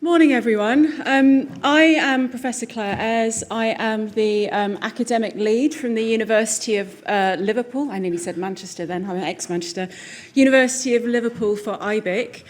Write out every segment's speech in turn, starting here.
Morning, everyone. I am Professor Claire Ayres. I am the academic lead from the University of Liverpool. I nearly said Manchester then, I'm ex-Manchester. University of Liverpool for IBIC.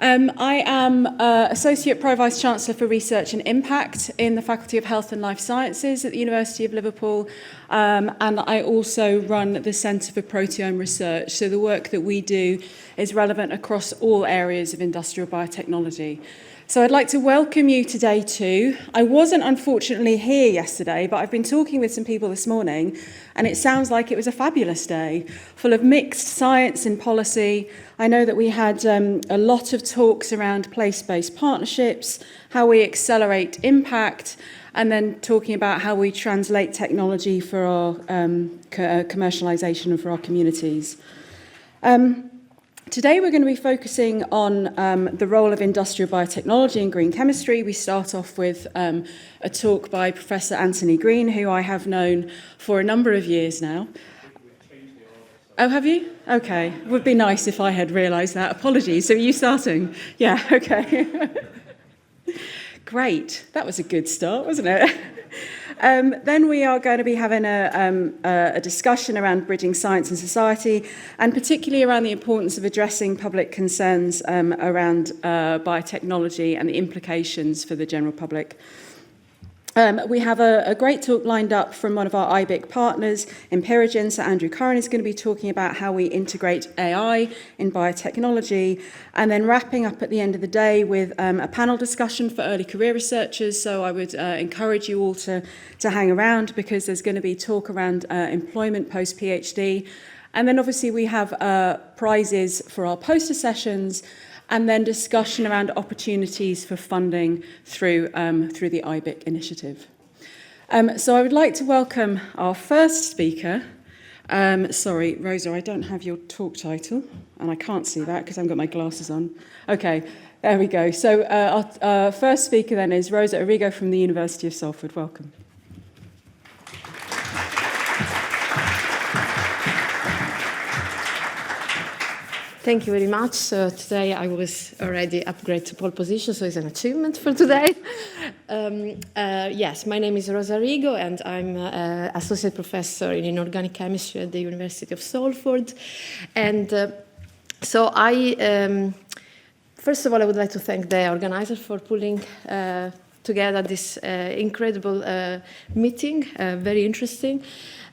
I am Associate Pro-Vice Chancellor for Research and Impact in the Faculty of Health and Life Sciences at the University of Liverpool, and I also run the Centre for Proteome Research. So the work that we do is relevant across all areas of industrial biotechnology. So I'd like to welcome you today too. I wasn't unfortunately here yesterday, but I've been talking with some people this morning, and it sounds like it was a fabulous day, full of mixed science and policy. I know that we had a lot of talks around place-based partnerships, how we accelerate impact, and then talking about how we translate technology for our commercialization and for our communities. Today we're going to be focusing on the role of industrial biotechnology and green chemistry. We start off with a talk by Professor Anthony Green, who I have known for a number of years now. Oh, have you? Okay. Would be nice if I had realised that. Apologies. So are you starting? Yeah, okay. Great. That was a good start, wasn't it? Then we are going to be having a discussion around bridging science and society, and particularly around the importance of addressing public concerns around biotechnology and the implications for the general public. We have a great talk lined up from one of our IBIC partners, Empirigen. So Andrew Curran is going to be talking about how we integrate AI in biotechnology, and then wrapping up at the end of the day with a panel discussion for early career researchers. So I would encourage you all to hang around, because there's going to be talk around employment post-PhD. And then obviously we have prizes for our poster sessions, and then discussion around opportunities for funding through the IBIC initiative. So I would like to welcome our first speaker. Sorry, Rosa, I don't have your talk title, and I can't see that because I haven't got my glasses on. Okay, there we go. So our first speaker then is Rosa Arrigo from the University of Salford. Welcome. Thank you very much. So today I was already upgraded to pole position, so it's an achievement for today. Yes, my name is Rosa Arrigo, and I'm Associate Professor in Inorganic Chemistry at the University of Salford. And so first of all, I would like to thank the organizers for pulling together this incredible meeting, very interesting.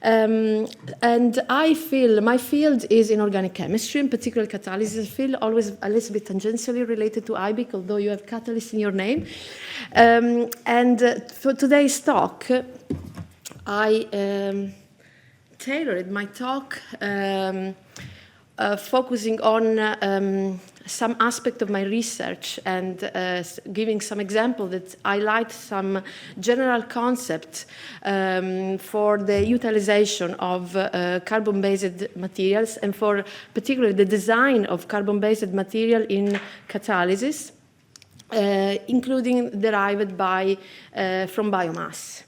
And I feel my field is inorganic chemistry, in particular catalysis field, always a little bit tangentially related to IBIC, although you have catalyst in your name. And for today's talk, I tailored my talk focusing on some aspect of my research and giving some example that highlight some general concept for the utilization of carbon-based materials, and for particularly the design of carbon-based material in catalysis, including derived from biomass.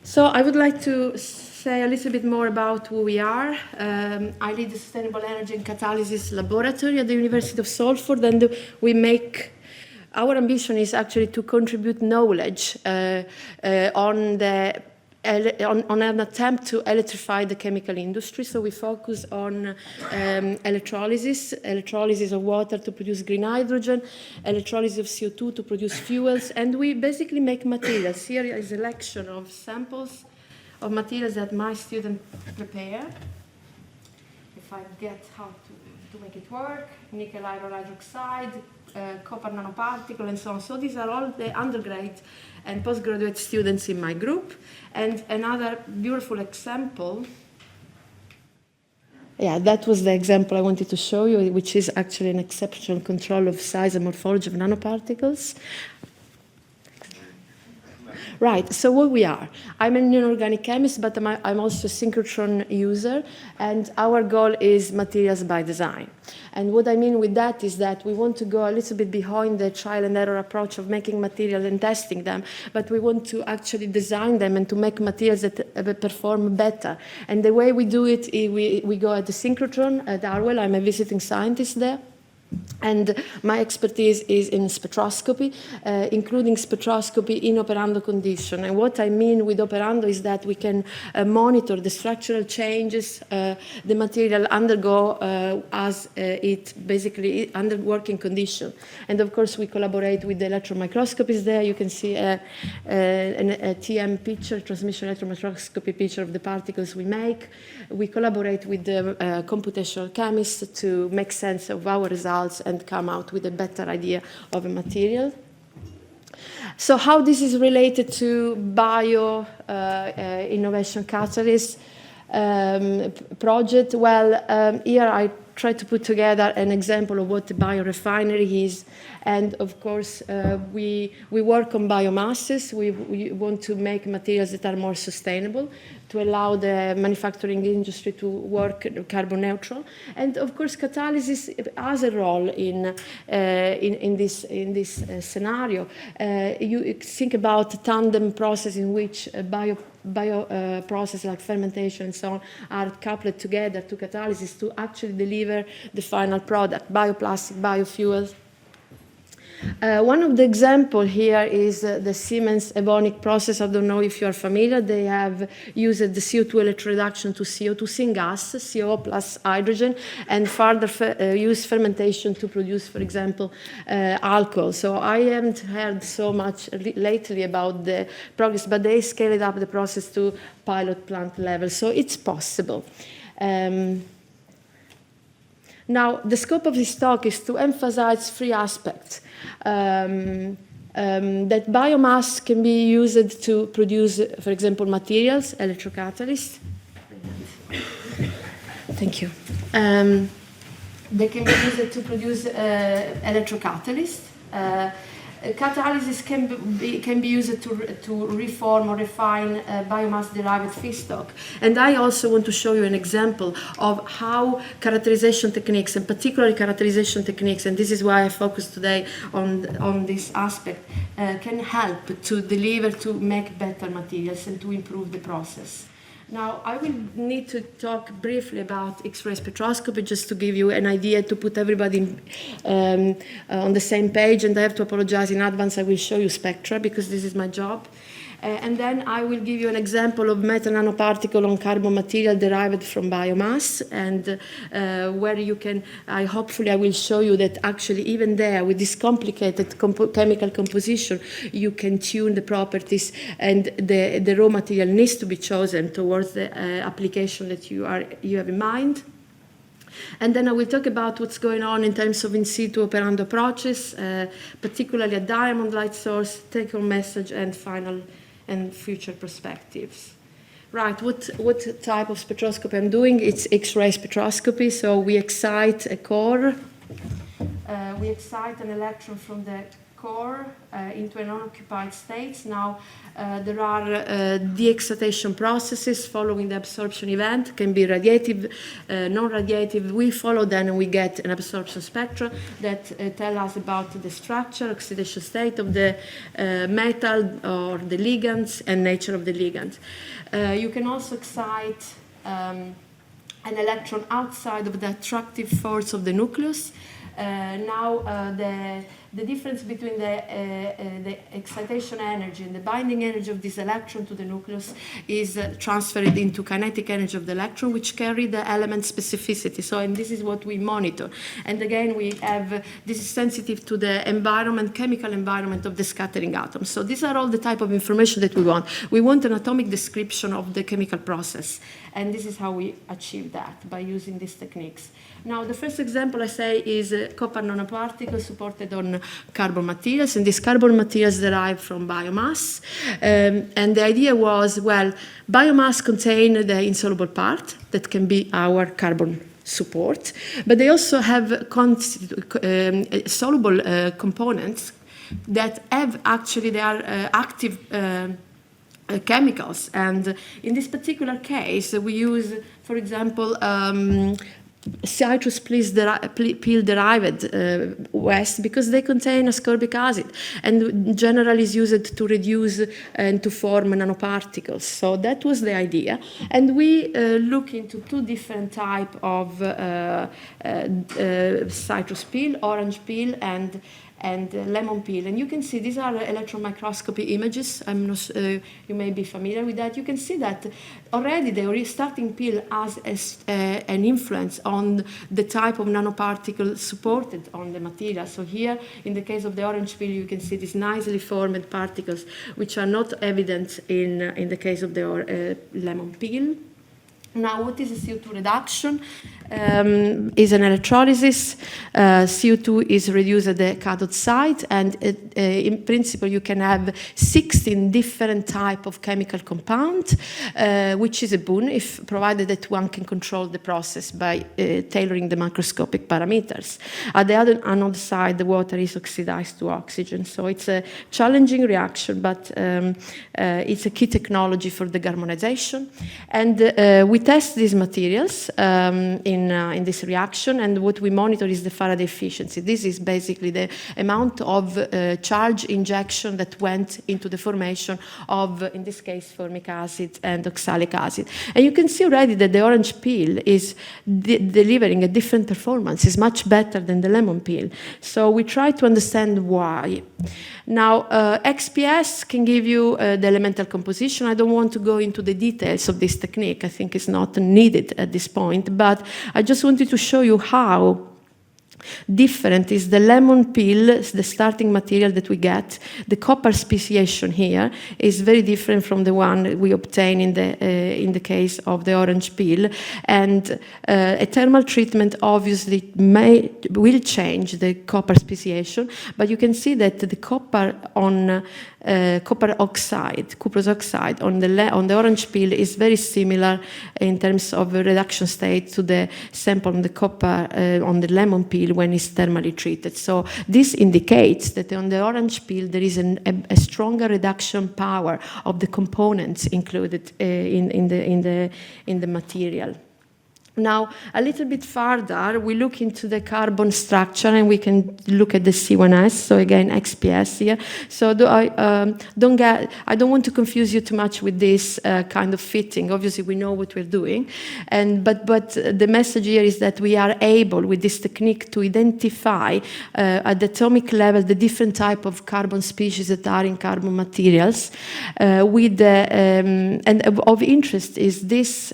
So I would like to say a little bit more about who we are. I lead the Sustainable Energy and Catalysis Laboratory at the University of Salford, and our ambition is actually to contribute knowledge on an attempt to electrify the chemical industry. So we focus on electrolysis of water to produce green hydrogen, electrolysis of CO2 to produce fuels, and we basically make materials. Here is a selection of samples of materials that my students prepare. If I get how to make it work, nickel iron hydroxide, copper nanoparticle, and so on. So these are all the undergrad and postgraduate students in my group. And another beautiful example, yeah, that was the example I wanted to show you, which is actually an exceptional control of size and morphology of nanoparticles. Right, so what we are. I'm an inorganic chemist, but I'm also a synchrotron user, and our goal is materials by design. And what I mean with that is that we want to go a little bit behind the trial and error approach of making materials and testing them, but we want to actually design them and to make materials that perform better. And the way we do it, we go at the synchrotron at Harwell. I'm a visiting scientist there. And my expertise is in spectroscopy, including spectroscopy in operando condition. And what I mean with operando is that we can monitor the structural changes the material undergo as it basically under working condition. And of course, we collaborate with the electron microscopists there. You can see a TM picture, transmission electron microscopy picture of the particles we make. We collaborate with the computational chemists to make sense of our results and come out with a better idea of a material. So how this is related to bio innovation catalyst project? Well, here I try to put together an example of what the biorefinery is. And of course, we work on biomasses. We want to make materials that are more sustainable, to allow the manufacturing industry to work carbon neutral. And of course, catalysis has a role in this scenario. You think about tandem process in which bio processes like fermentation and so on are coupled together to catalysis to actually deliver the final product, bioplastic, biofuels. One of the examples here is the Siemens Evonik process. I don't know if you are familiar. They have used the CO2 electroreduction to CO2 syngas, CO plus hydrogen, and further use fermentation to produce, for example, alcohol. So I haven't heard so much lately about the progress, but they scaled up the process to pilot plant level. So it's possible. Now, the scope of this talk is to emphasize three aspects. That biomass can be used to produce, for example, materials, electrocatalysts. Thank you. They can be used to produce electrocatalysts. Catalysis can be used to reform or refine biomass-derived feedstock. And I also want to show you an example of how characterization techniques, and particularly characterization techniques, and this is why I focus today on this aspect, can help to deliver, to make better materials and to improve the process. Now, I will need to talk briefly about X-ray spectroscopy just to give you an idea, to put everybody on the same page, and I have to apologize in advance. I will show you spectra because this is my job. And then I will give you an example of meta-nanoparticle on carbon material derived from biomass, and where you can, hopefully I will show you that actually even there, with this complicated chemical composition, you can tune the properties, and the raw material needs to be chosen towards the application that you have in mind. And then I will talk about what's going on in terms of in situ operando approaches, particularly a diamond light source, take-home message, and final and future perspectives. Right, what type of spectroscopy I'm doing? It's X-ray spectroscopy. So we excite a core. We excite an electron from the core into an unoccupied state. Now, there are de-excitation processes following the absorption event. Can be radiative, non-radiative. We follow then and we get an absorption spectra that tell us about the structure, oxidation state of the metal or the ligands, and nature of the ligand. You can also excite an electron outside of the attractive force of the nucleus. The difference between the excitation energy and the binding energy of this electron to the nucleus is transferred into kinetic energy of the electron, which carry the element specificity. So, and this is what we monitor. And again, we have, this is sensitive to the environment, chemical environment of the scattering atoms. So these are all the type of information that we want. We want an atomic description of the chemical process. And this is how we achieve that, by using these techniques. Now, the first example I say is copper nanoparticles supported on carbon materials, and these carbon materials derive from biomass. And the idea was, well, biomass contain the insoluble part that can be our carbon support, but they also have soluble components that have actually, they are active chemicals. And in this particular case, we use, for example, citrus peel derived waste because they contain ascorbic acid and generally is used to reduce and to form nanoparticles. So that was the idea. And we look into two different types of citrus peel, orange peel and lemon peel. And you can see these are electron microscopy images. You may be familiar with that. You can see that already the restarting peel has an influence on the type of nanoparticle supported on the material. So here, in the case of the orange peel, you can see these nicely formed particles, which are not evident in the case of the lemon peel. Now, what is a CO2 reduction? Is an electrolysis. CO2 is reduced at the cathode side, and in principle, you can have 16 different types of chemical compounds, which is a boon if provided that one can control the process by tailoring the macroscopic parameters. At the another side, the water is oxidized to oxygen, so it's a challenging reaction, but it's a key technology for the harmonization. And we test these materials in this reaction, and what we monitor is the Faraday efficiency. This is basically the amount of charge injection that went into the formation of, in this case, formic acid and oxalic acid. And you can see already that the orange peel is delivering a different performance. It's much better than the lemon peel. So we try to understand why. Now, XPS can give you the elemental composition. I don't want to go into the details of this technique. I think it's not needed at this point, but I just wanted to show you how different is the lemon peel, the starting material that we get. The copper speciation here is very different from the one we obtain in the case of the orange peel. And a thermal treatment obviously will change the copper speciation, but you can see that the copper on copper oxide, cuprous oxide on the orange peel is very similar in terms of reduction state to the sample on the copper on the lemon peel when it's thermally treated. So this indicates that on the orange peel there is a stronger reduction power of the components included in the material. Now, a little bit further, we look into the carbon structure, and we can look at the C1s. So again, XPS here. So I don't want to confuse you too much with this kind of fitting. Obviously, we know what we're doing, but the message here is that we are able, with this technique, to identify at the atomic level the different type of carbon species that are in carbon materials. And of interest is this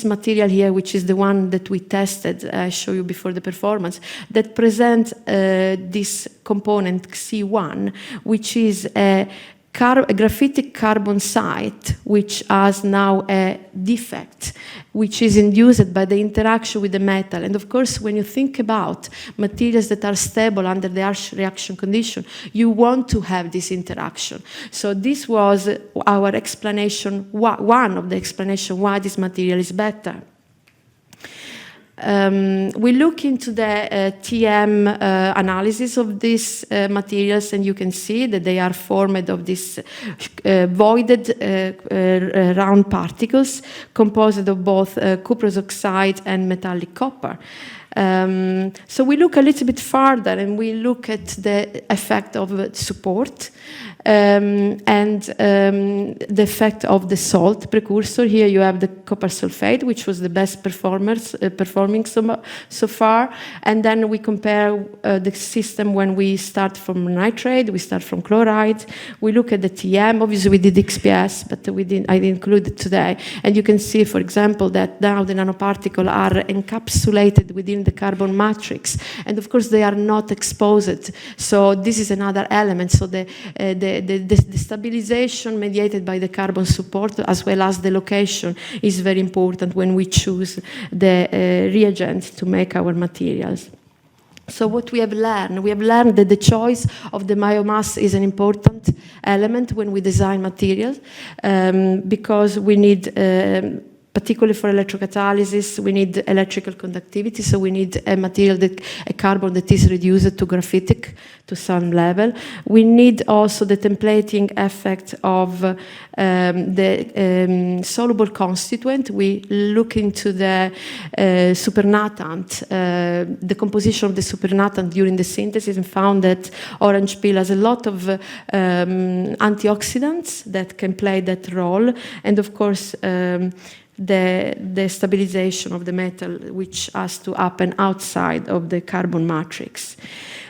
material here, which is the one that we tested, I showed you before the performance, that presents this component C1, which is a graphitic carbon site, which has now a defect, which is induced by the interaction with the metal. And of course, when you think about materials that are stable under the harsh reaction condition, you want to have this interaction. So this was our explanation, one of the explanations why this material is better. We look into the TM analysis of these materials, and you can see that they are formed of these voided round particles composed of both cuprous oxide and metallic copper. So we look a little bit further, and we look at the effect of support and the effect of the salt precursor. Here you have the copper sulfate, which was the best performing so far. And then we compare the system when we start from nitrate, we start from chloride. We look at the TM. Obviously, we did XPS, but I didn't include it today. And you can see, for example, that now the nanoparticles are encapsulated within the carbon matrix. And of course, they are not exposed. So this is another element. So the stabilization mediated by the carbon support, as well as the location, is very important when we choose the reagent to make our materials. So what we have learned that the choice of the biomass is an important element when we design materials, because we need particularly for electrocatalysis, we need electrical conductivity, so we need a material, a carbon that is reduced to graphitic to some level. We need also the templating effect of the soluble constituent. We look into the supernatant, the composition of the supernatant during the synthesis, and found that orange peel has a lot of antioxidants that can play that role, and of course the stabilization of the metal, which has to happen outside of the carbon matrix.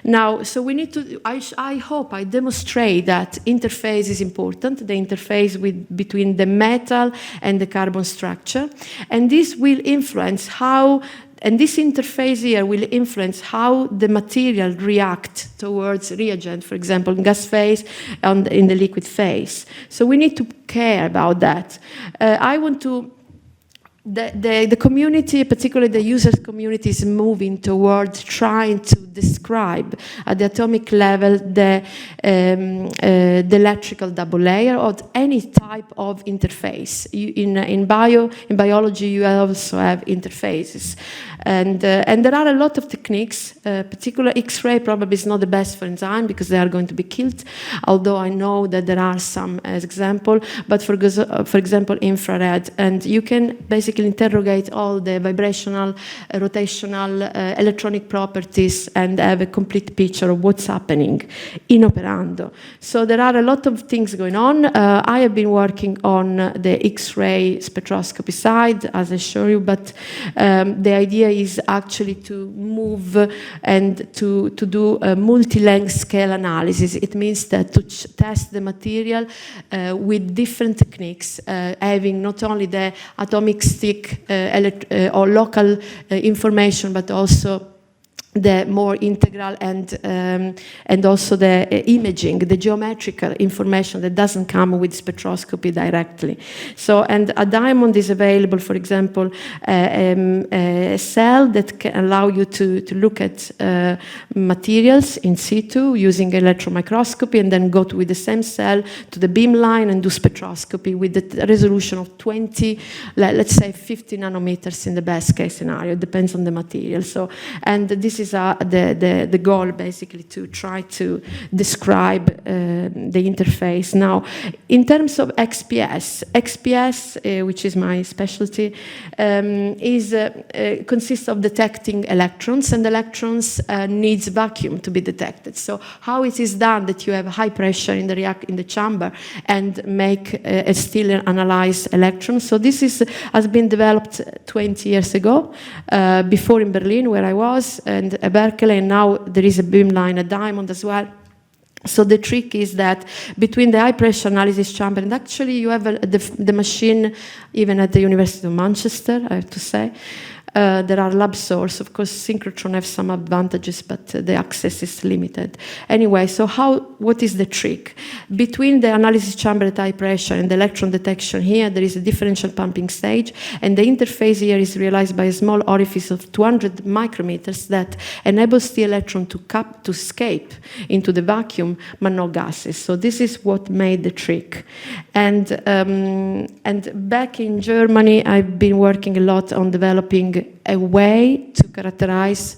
Now, so we need to, I hope I demonstrate that interface is important, the interface between the metal and the carbon structure, and this will influence how, and this interface here will influence how the material react towards reagent, for example, in gas phase and in the liquid phase. So we need to care about that. I want to, the community, particularly the user community, is moving towards trying to describe at the atomic level the electrical double layer or any type of interface. In biology, you also have interfaces. And there are a lot of techniques, particular X-ray probably is not the best for enzyme because they are going to be killed, although I know that there are some as example, but for example, infrared, and you can basically interrogate all the vibrational, rotational, electronic properties and have a complete picture of what's happening in operando. So there are a lot of things going on. I have been working on the X-ray spectroscopy side, as I show you, but the idea is actually to move and to do a multi-length scale analysis. It means that to test the material with different techniques, having not only the atomic stick or local information, but also the more integral and also the imaging, the geometrical information that doesn't come with spectroscopy directly. So, and a diamond is available, for example, a cell that can allow you to look at materials in situ using electron microscopy, and then go with the same cell to the beamline and do spectroscopy with the resolution of 20, let's say 50 nanometers in the best case scenario. It depends on the material. So, and this is the goal, basically, to try to describe the interface. Now, in terms of XPS, which is my specialty, consists of detecting electrons, and electrons needs vacuum to be detected. So how it is done that you have high pressure in the chamber and make still analyze electrons? So this has been developed 20 years ago, before in Berlin, where I was, and Berkeley, and now there is a beamline at Diamond as well. So the trick is that between the high pressure analysis chamber, and actually you have the machine even at the University of Manchester, I have to say. There are lab source. Of course, synchrotron have some advantages, but the access is limited. Anyway, so what is the trick? Between the analysis chamber at high pressure and the electron detection here, there is a differential pumping stage, and the interface here is realized by a small orifice of 200 micrometers that enables the electron to escape into the vacuum, but no gases. So this is what made the trick. And back in Germany, I've been working a lot on developing a way to characterize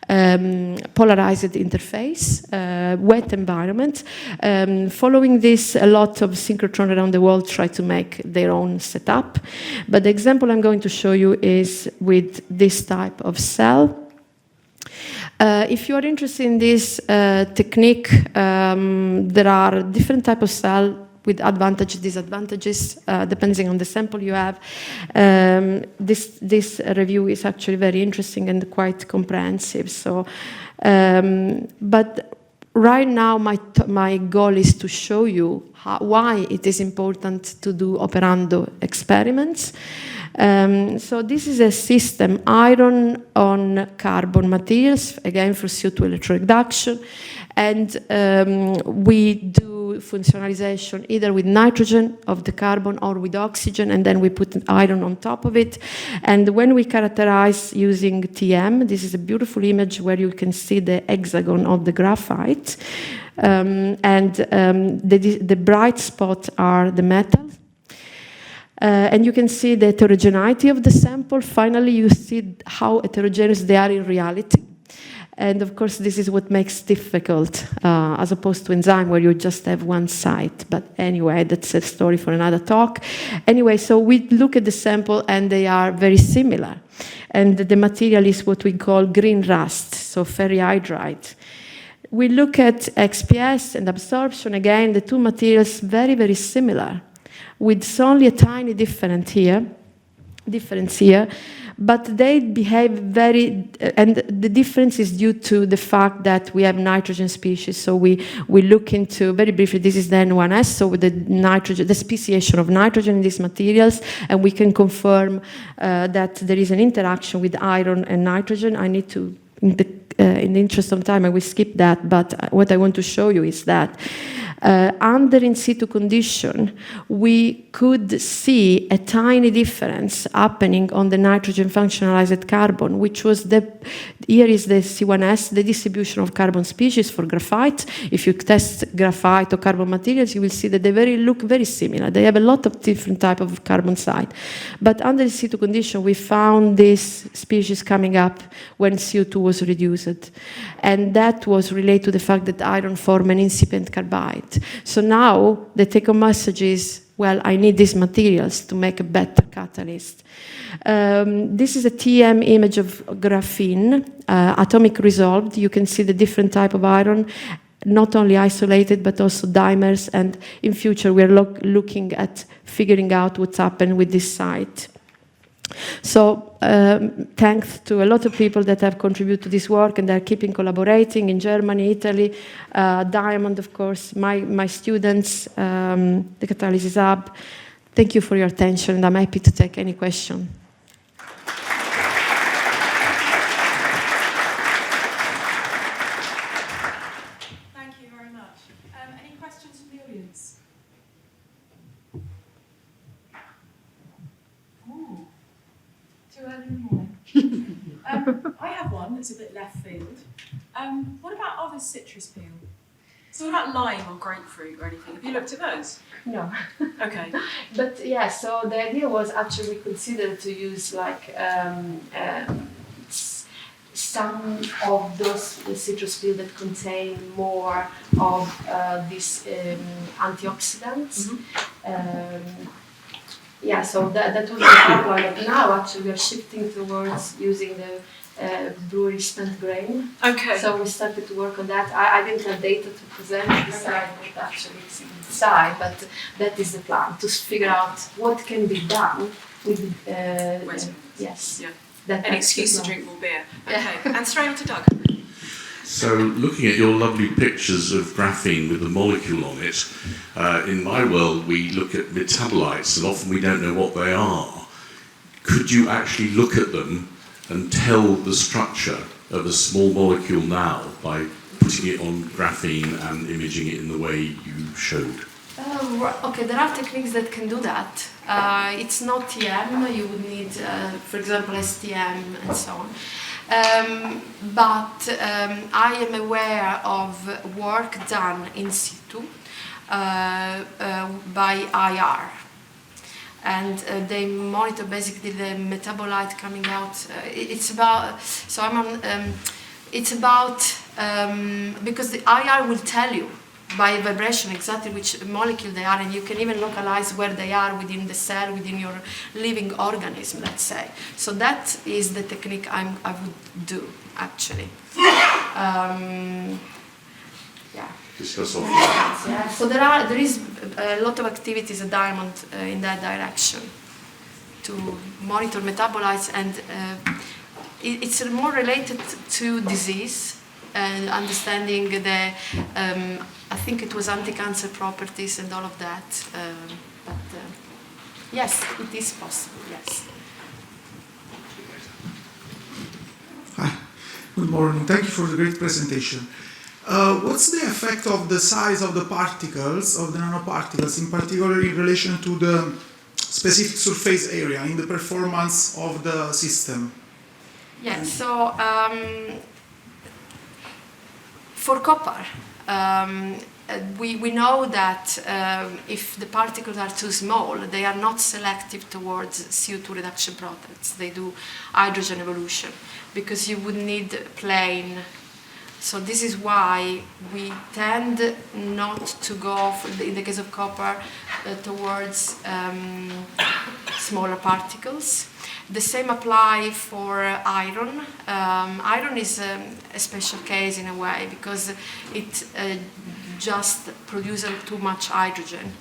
polarized interface, wet environment. Following this, a lot of synchrotron around the world try to make their own setup. But the example I'm going to show you is with this type of cell. If you are interested in this technique, there are different types of cell with advantages, disadvantages, depending on the sample you have. This review is actually very interesting and quite comprehensive. So, but right now my goal is to show you why it is important to do operando experiments. So this is a system, iron on carbon materials, again for CO2 electroreduction, and we do functionalization either with nitrogen of the carbon or with oxygen, and then we put an iron on top of it. And when we characterize using TM, this is a beautiful image where you can see the hexagon of the graphite, and the bright spots are the metals. And you can see the heterogeneity of the sample. Finally, you see how heterogeneous they are in reality. And of course, this is what makes it difficult, as opposed to enzyme, where you just have one site. But anyway, that's a story for another talk. Anyway, so we look at the sample, and they are very similar. And the material is what we call green rust, so ferrihydride. We look at XPS and absorption. Again, the two materials very, very similar, with only a tiny difference here. But they behave very, and the difference is due to the fact that we have nitrogen species. So we look into, very briefly, this is the N1S, so with the nitrogen, the speciation of nitrogen in these materials, and we can confirm that there is an interaction with iron and nitrogen. I need to, in the interest of time, I will skip that, but what I want to show you is that under in situ condition, we could see a tiny difference happening on the nitrogen functionalized carbon, which was here is the C1S, the distribution of carbon species for graphite. If you test graphite or carbon materials, you will see that they look very similar. They have a lot of different type of carbon site. But under in situ condition, we found this species coming up when CO2 was reduced. And that was related to the fact that iron formed an incipient carbide. So now the take-home message is, well, I need these materials to make a better catalyst. This is a TM image of graphene, atomic resolved. You can see the different type of iron, not only isolated, but also dimers. And in future, we are looking at figuring out what's happened with this site. So thanks to a lot of people that have contributed to this work, and they're keeping collaborating in Germany, Italy, Diamond, of course, my students, the Catalysis Hub. Thank you for your attention, and I'm happy to take any question. Thank you very much. Any questions from the audience? Ooh. Too early in the morning. I have one that's a bit left field. What about other citrus peel? So what about lime or grapefruit or anything? Have you looked at those? No. Okay. But yeah, so the idea was actually we considered to use like some of those citrus peel that contain more of these antioxidants. Mm-hmm. Yeah, so that was the outline. But now actually we are shifting towards using the brewery spent grain. Okay. So we started to work on that. I didn't have data to present beside what actually it's inside, but that is the plan, to figure out what can be done with yes. Yeah. That An excuse to drink more beer. Okay. Yeah. And straight on to Doug. So, looking at your lovely pictures of graphene with the molecule on it, in my world we look at metabolites and often we don't know what they are. Could you actually look at them and tell the structure of a small molecule now by putting it on graphene and imaging it in the way you showed? Okay, there are techniques that can do that. It's not TM, you would need, for example, STM and so on. But I am aware of work done in situ by IR. And they monitor basically the metabolite coming out. It's about, so I'm on, it's about, because the IR will tell you by vibration exactly which molecule they are, and you can even localize where they are within the cell, within your living organism, let's say. So that is the technique I would do, actually. Yeah. Discuss off. Yeah. So there is a lot of activities at Diamond in that direction to monitor metabolites, and it's more related to disease and understanding the I think it was anti-cancer properties and all of that. But yes, it is possible. Yes. Hi. Good morning. Thank you for the great presentation. What's the effect of the size of the particles, of the nanoparticles, in particular in relation to the specific surface area in the performance of the system? Yeah, so for copper, we know that if the particles are too small, they are not selective towards CO2 reduction products. They do hydrogen evolution because you would need plane. So this is why we tend not to go, in the case of copper, towards smaller particles. The same apply for iron. Iron is a special case in a way because it just produces too much hydrogen,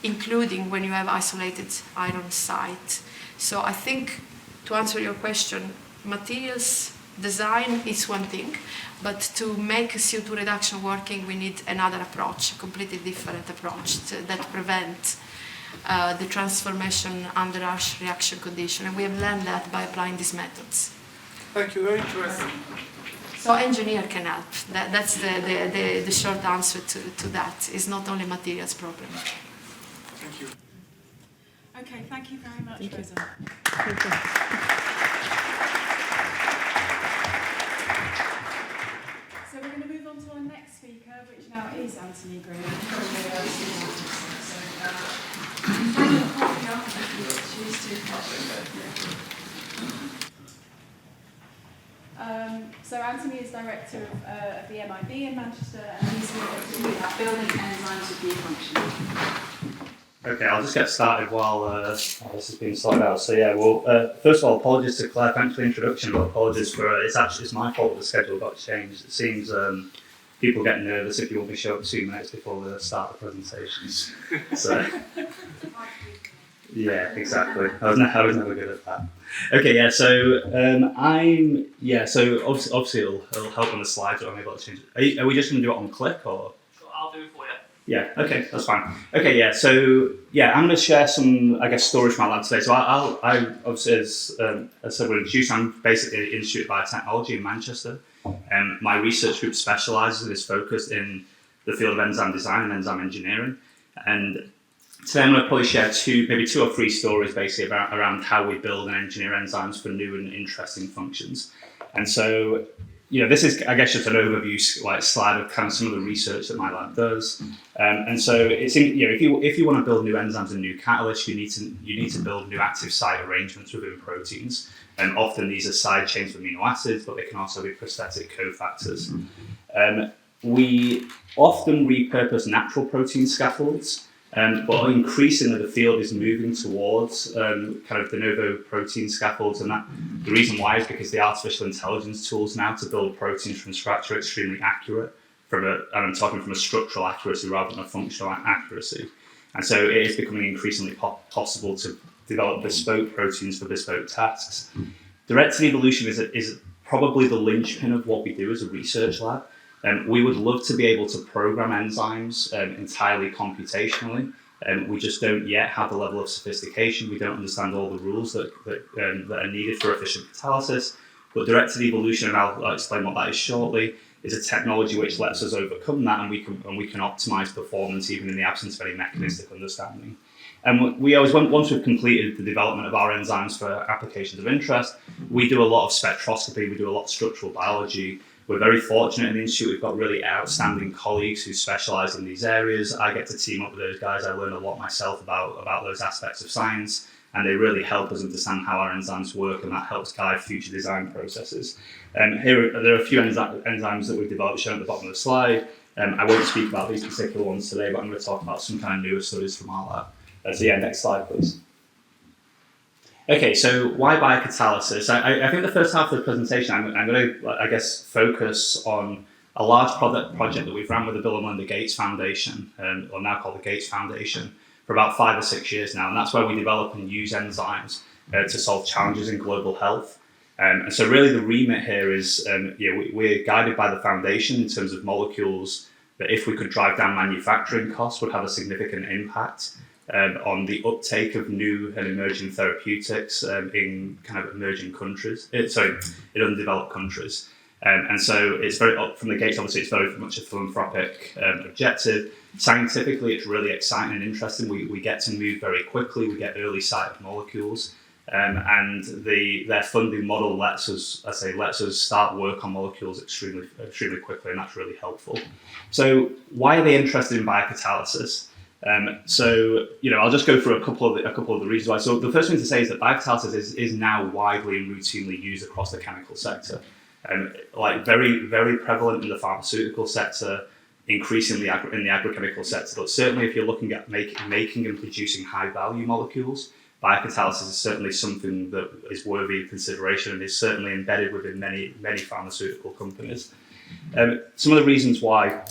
including when you have isolated iron site. So I think, to answer your question, materials design is one thing, but to make CO2 reduction working, we need another approach, a completely different approach that prevents the transformation under harsh reaction condition, and we have learned that by applying these methods. Thank you, very interesting. So engineer can help. That's the short answer to that. It's not only materials problem. Thank you. Okay, thank you very much, Rosa. Thank you. So we're going to move on to our next speaker, which now is Anthony Green. So Anthony is director of the MIB in Manchester, and he's going to talk about building enzymes with biofunction. Okay, I'll just get started while this is being sorted out. So yeah, well, first of all, apologies to Claire. Thanks for the introduction, but apologies for it's my fault the schedule got changed. It seems people get nervous if you want me to show up 2 minutes before the start of presentations. So yeah, exactly. I was never good at that. Okay, yeah. So So obviously it'll help on the slides. Or I'm able to change it. Are we just going to do it on click or? Sure, I'll do it for you. Yeah, okay, that's fine. Okay, yeah, so I'm going to share some, I guess, stories from my lab today. So I obviously, as I said, we're introduced, I'm basically at the Institute of Biotechnology in Manchester. My research group specialises and is focused in the field of enzyme design and enzyme engineering. And today I'm going to probably share maybe two or three stories basically around how we build and engineer enzymes for new and interesting functions. And so, this is, I guess, just an overview slide of kind of some of the research that my lab does. And so it's if you want to build new enzymes and new catalysts, you need to build new active site arrangements within proteins. And often these are side chains of amino acids, but they can also be prosthetic cofactors. We often repurpose natural protein scaffolds, but increasingly the field is moving towards kind of de novo protein scaffolds, and the reason why is because the artificial intelligence tools now to build proteins from scratch are extremely accurate. And I'm talking from a structural accuracy rather than a functional accuracy. And so it is becoming increasingly possible to develop bespoke proteins for bespoke tasks. Directed evolution is probably the linchpin of what we do as a research lab. We would love to be able to program enzymes entirely computationally. We just don't yet have the level of sophistication. We don't understand all the rules that are needed for efficient catalysis. But directed evolution, and I'll explain what that is shortly, is a technology which lets us overcome that, and we can optimize performance even in the absence of any mechanistic understanding. And we always, once we've completed the development of our enzymes for applications of interest, we do a lot of spectroscopy, we do a lot of structural biology. We're very fortunate in the Institute. We've got really outstanding colleagues who specialise in these areas. I get to team up with those guys. I learn a lot myself about those aspects of science, and they really help us understand how our enzymes work, and that helps guide future design processes. Here there are a few enzymes that we've developed shown at the bottom of the slide. I won't speak about these particular ones today, but I'm going to talk about some kind of newer studies from our lab. Next slide, please. Okay, so why biocatalysis? I think the first half of the presentation, I'm going to, I guess, focus on a large project that we've run with the Bill and Melinda Gates Foundation, or now called the Gates Foundation, for about 5 or 6 years now, and that's where we develop and use enzymes to solve challenges in global health. And so really the remit here is, we're guided by the foundation in terms of molecules that if we could drive down manufacturing costs would have a significant impact on the uptake of new and emerging therapeutics in kind of emerging countries, in undeveloped countries. And so it's from the Gates, obviously it's very much a philanthropic objective. Scientifically, it's really exciting and interesting. We get to move very quickly, we get early sight of molecules. And their funding model lets us start work on molecules extremely quickly, and that's really helpful. So why are they interested in biocatalysis? So I'll just go through a couple of the reasons why. So the first thing to say is that biocatalysis is now widely and routinely used across the chemical sector, like very, very prevalent in the pharmaceutical sector, increasingly in the agrochemical sector. But certainly, if you're looking at making and producing high value molecules, biocatalysis is certainly something that is worthy of consideration and is certainly embedded within many pharmaceutical companies. Some of the reasons why: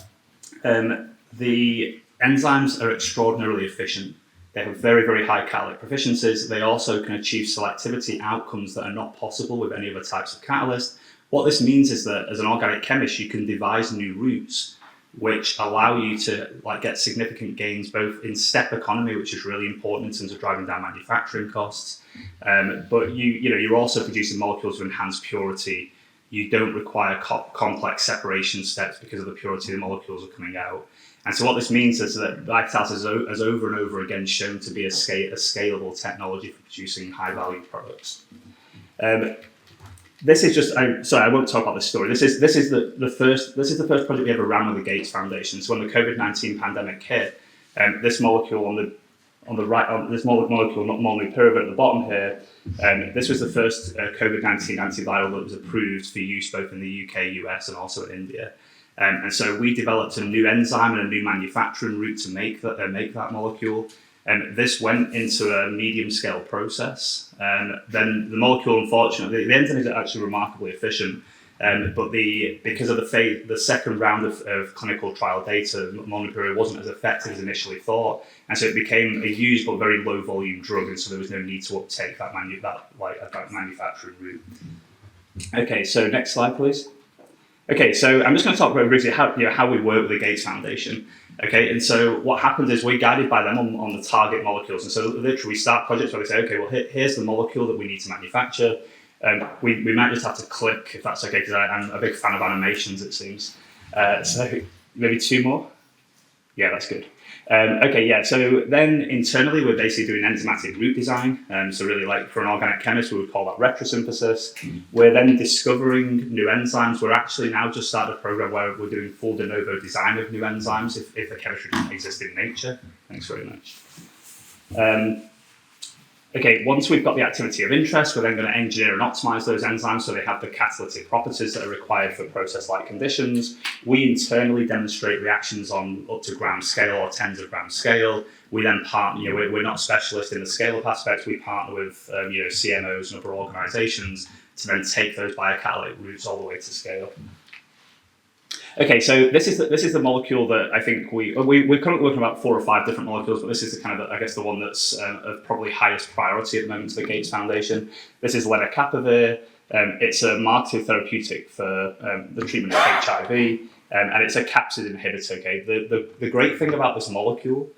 the enzymes are extraordinarily efficient. They have very, very high catalytic proficiencies. They also can achieve selectivity outcomes that are not possible with any other types of catalyst. What this means is that as an organic chemist, you can devise new routes which allow you to get significant gains both in step economy, which is really important in terms of driving down manufacturing costs. But you're also producing molecules of enhanced purity. You don't require complex separation steps because of the purity of the molecules are coming out. And so what this means is that biocatalysis has over and over again shown to be a scalable technology for producing high-value products. This is just, sorry, I won't talk about this story. This is the first project we ever ran with the Gates Foundation. So when the COVID-19 pandemic hit, this molecule on the right, this molecule, not molnupiravir at the bottom here, this was the first COVID-19 antiviral that was approved for use both in the UK, US, and also in India. And so we developed a new enzyme and a new manufacturing route to make that molecule. And this went into a medium scale process. Then the molecule, unfortunately, the enzyme is actually remarkably efficient. But because of the second round of clinical trial data, molnupiravir wasn't as effective as initially thought, and so it became a used but very low volume drug, and so there was no need to uptake that manufacturing route. Okay, so next slide, please. Okay, so I'm just going to talk about briefly how we work with the Gates Foundation. Okay, and so what happens is we're guided by them on the target molecules, and so literally we start projects where we say, okay, well here's the molecule that we need to manufacture. We might just have to click if that's okay, because I'm a big fan of animations, it seems. So maybe two more. Yeah, that's good. Okay, yeah, so then internally we're basically doing enzymatic route design. So really, like for an organic chemist, we would call that retrosynthesis. We're then discovering new enzymes. We're actually now just started a program where we're doing full de novo design of new enzymes if the chemistry doesn't exist in nature. Thanks very much. Okay, once we've got the activity of interest, we're then going to engineer and optimize those enzymes so they have the catalytic properties that are required for process-like conditions. We internally demonstrate reactions on up to gram scale or tens of gram scale. We then partner, we're not specialists in the scale-up aspects. We partner with CMOs and other organizations to then take those biocatalytic routes all the way to scale. Okay, so this is the molecule that I think we're currently working on about 4 or 5 different molecules, but this is the one that's of probably highest priority at the moment to the Gates Foundation. This is lenacapavir. It's a marketed therapeutic for the treatment of HIV, and it's a capsid inhibitor. Okay, the great thing about this molecule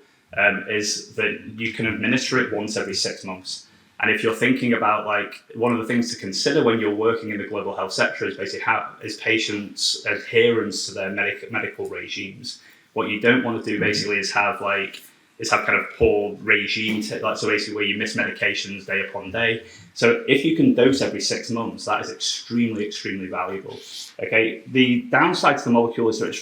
is that you can administer it once every 6 months. And if you're thinking about one of the things to consider when you're working in the global health sector is basically is patients' adherence to their medical regimes. What you don't want to do basically is have kind of poor regime, so basically where you miss medications day upon day. So if you can dose every 6 months, that is extremely, extremely valuable. Okay, the downside to the molecule is that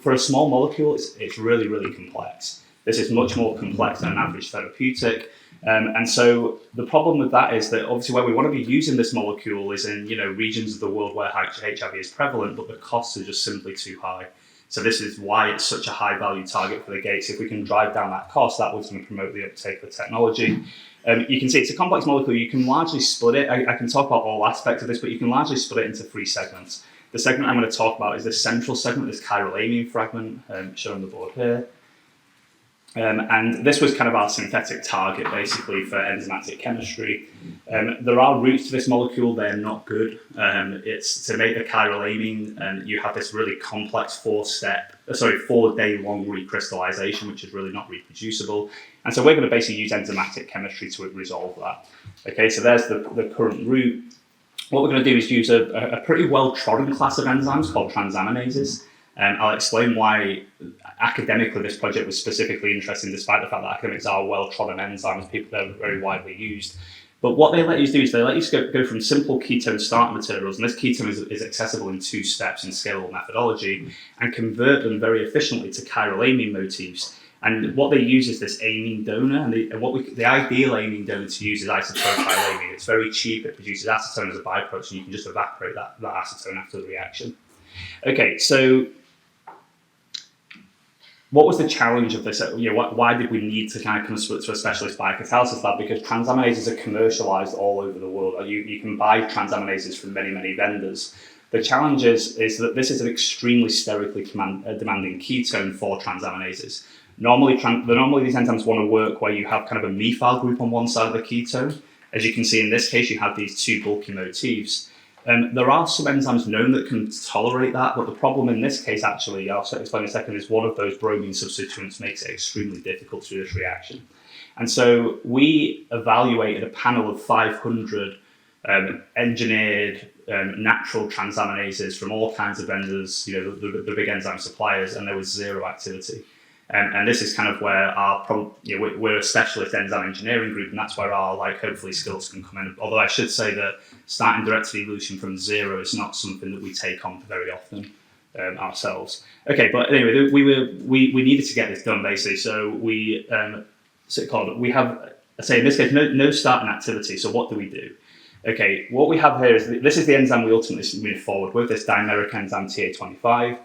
for a small molecule, it's really, really complex. This is much more complex than an average therapeutic. And so the problem with that is that obviously where we want to be using this molecule is in regions of the world where HIV is prevalent, but the costs are just simply too high. So this is why it's such a high value target for the Gates. If we can drive down that cost, that was going to promote the uptake of the technology. You can see it's a complex molecule. You can largely split it. I can talk about all aspects of this, but you can largely split it into 3 segments. The segment I'm going to talk about is this central segment, this chiral amine fragment, shown on the board here. And this was kind of our synthetic target, basically, for enzymatic chemistry. There are routes to this molecule, they're not good. It's to make the chiral amine, and you have this really complex 4-day-long recrystallization, which is really not reproducible. And so we're going to basically use enzymatic chemistry to resolve that. Okay, so there's the current route. What we're going to do is use a pretty well-trodden class of enzymes called transaminases. I'll explain why academically this project was specifically interesting, despite the fact that academics are well-trodden enzymes, they're very widely used. But what they let you do is they let you go from simple ketone starting materials, and this ketone is accessible in 2 steps in scalable methodology, and convert them very efficiently to chiral amine motifs. And what they use is this amine donor, and the ideal amine donor to use is isopropylamine. It's very cheap, it produces acetone as a byproduct, and you can just evaporate that acetone after the reaction. Okay, so what was the challenge of this? Why did we need to kind of come to a specialist biocatalysis lab? Because transaminases are commercialized all over the world. You can buy transaminases from many, many vendors. The challenge is that this is an extremely sterically demanding ketone for transaminases. Normally these enzymes want to work where you have kind of a methyl group on one side of the ketone. As you can see in this case, you have these 2 bulky motifs. There are some enzymes known that can tolerate that, but the problem in this case, actually, I'll explain in a second, is one of those bromine substituents makes it extremely difficult to do this reaction. And so we evaluated a panel of 500 engineered natural transaminases from all kinds of vendors, the big enzyme suppliers, and there was 0 activity. And this is kind of where we're a specialist enzyme engineering group, and that's where our hopefully skills can come in. Although I should say that starting directed evolution from 0 is not something that we take on very often ourselves. Okay, but anyway, we needed to get this done basically. So we we have, say in this case, no starting activity. So what do we do? Okay, what we have here is this is the enzyme we ultimately move forward with, this dimeric enzyme TA25.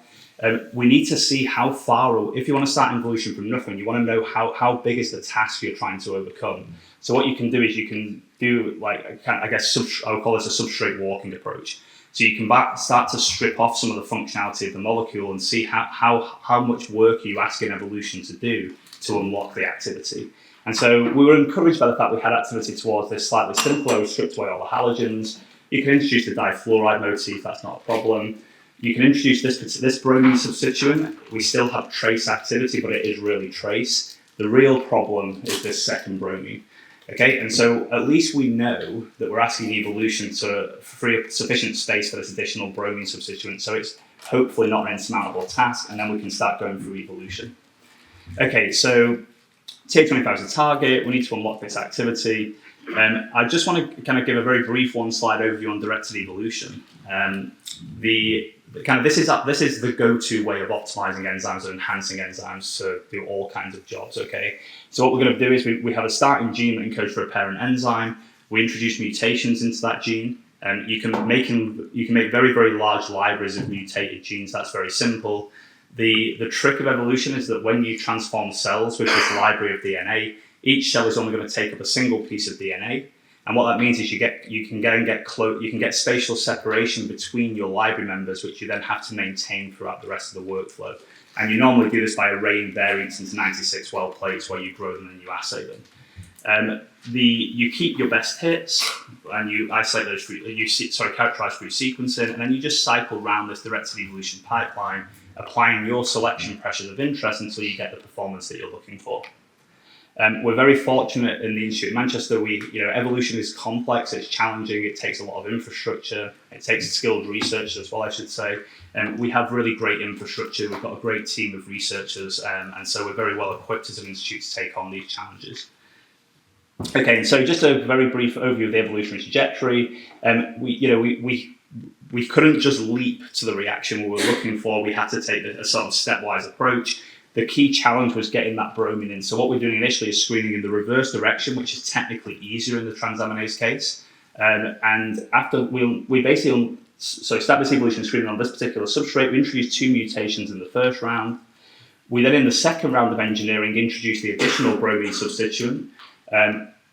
We need to see how far, if you want to start evolution from nothing, you want to know how big is the task you're trying to overcome. So what you can do is you can do I would call this a substrate walking approach. So you can start to strip off some of the functionality of the molecule and see how much work are you asking evolution to do to unlock the activity. And so we were encouraged by the fact we had activity towards this slightly simpler, we stripped away all the halogens. You can introduce the difluoride motif, that's not a problem. You can introduce this bromine substituent. We still have trace activity, but it is really trace. The real problem is this second bromine. Okay, and so at least we know that we're asking evolution to free up sufficient space for this additional bromine substituent, so it's hopefully not an insurmountable task, and then we can start going through evolution. Okay, so TA25 is a target. We need to unlock this activity. I just want to kind of give a very brief one-slide overview on directed evolution. This is the go-to way of optimizing enzymes and enhancing enzymes to do all kinds of jobs. Okay, so what we're going to do is we have a starting gene that encodes for a parent enzyme. We introduce mutations into that gene, and you can make very, very large libraries of mutated genes. That's very simple. The trick of evolution is that when you transform cells with this library of DNA, each cell is only going to take up a single piece of DNA. And what that means is you can get spatial separation between your library members, which you then have to maintain throughout the rest of the workflow. And you normally do this by arraying variants into 96 well plates where you grow them and you assay them. You keep your best hits and you isolate those characterize through sequencing, and then you just cycle around this directed evolution pipeline, applying your selection pressures of interest until you get the performance that you're looking for. We're very fortunate in the Institute of Manchester. Evolution is complex, it's challenging, it takes a lot of infrastructure, it takes skilled researchers as well, I should say. We have really great infrastructure, we've got a great team of researchers, and so we're very well equipped as an institute to take on these challenges. Okay, and so just a very brief overview of the evolutionary trajectory. We couldn't just leap to the reaction we were looking for, we had to take a sort of stepwise approach. The key challenge was getting that bromine in. So what we're doing initially is screening in the reverse direction, which is technically easier in the transaminase case. And after we basically established evolution screening on this particular substrate, we introduced 2 mutations in the first round. We then, in the second round of engineering, introduced the additional bromine substituent.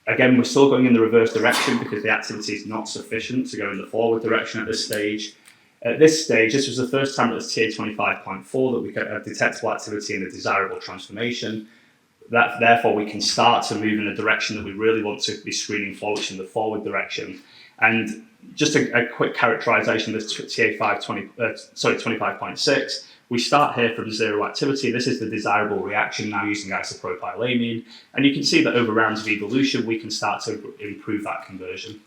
Again, we're still going in the reverse direction because the activity is not sufficient to go in the forward direction at this stage. At this stage, this was the first time it was TA25.4 that we got a detectable activity in a desirable transformation. Therefore, we can start to move in the direction that we really want to be screening for, which is in the forward direction. And just a quick characterization of this TA25.6. We start here from 0 activity. This is the desirable reaction now using isopropylamine. And you can see that over rounds of evolution, we can start to improve that conversion.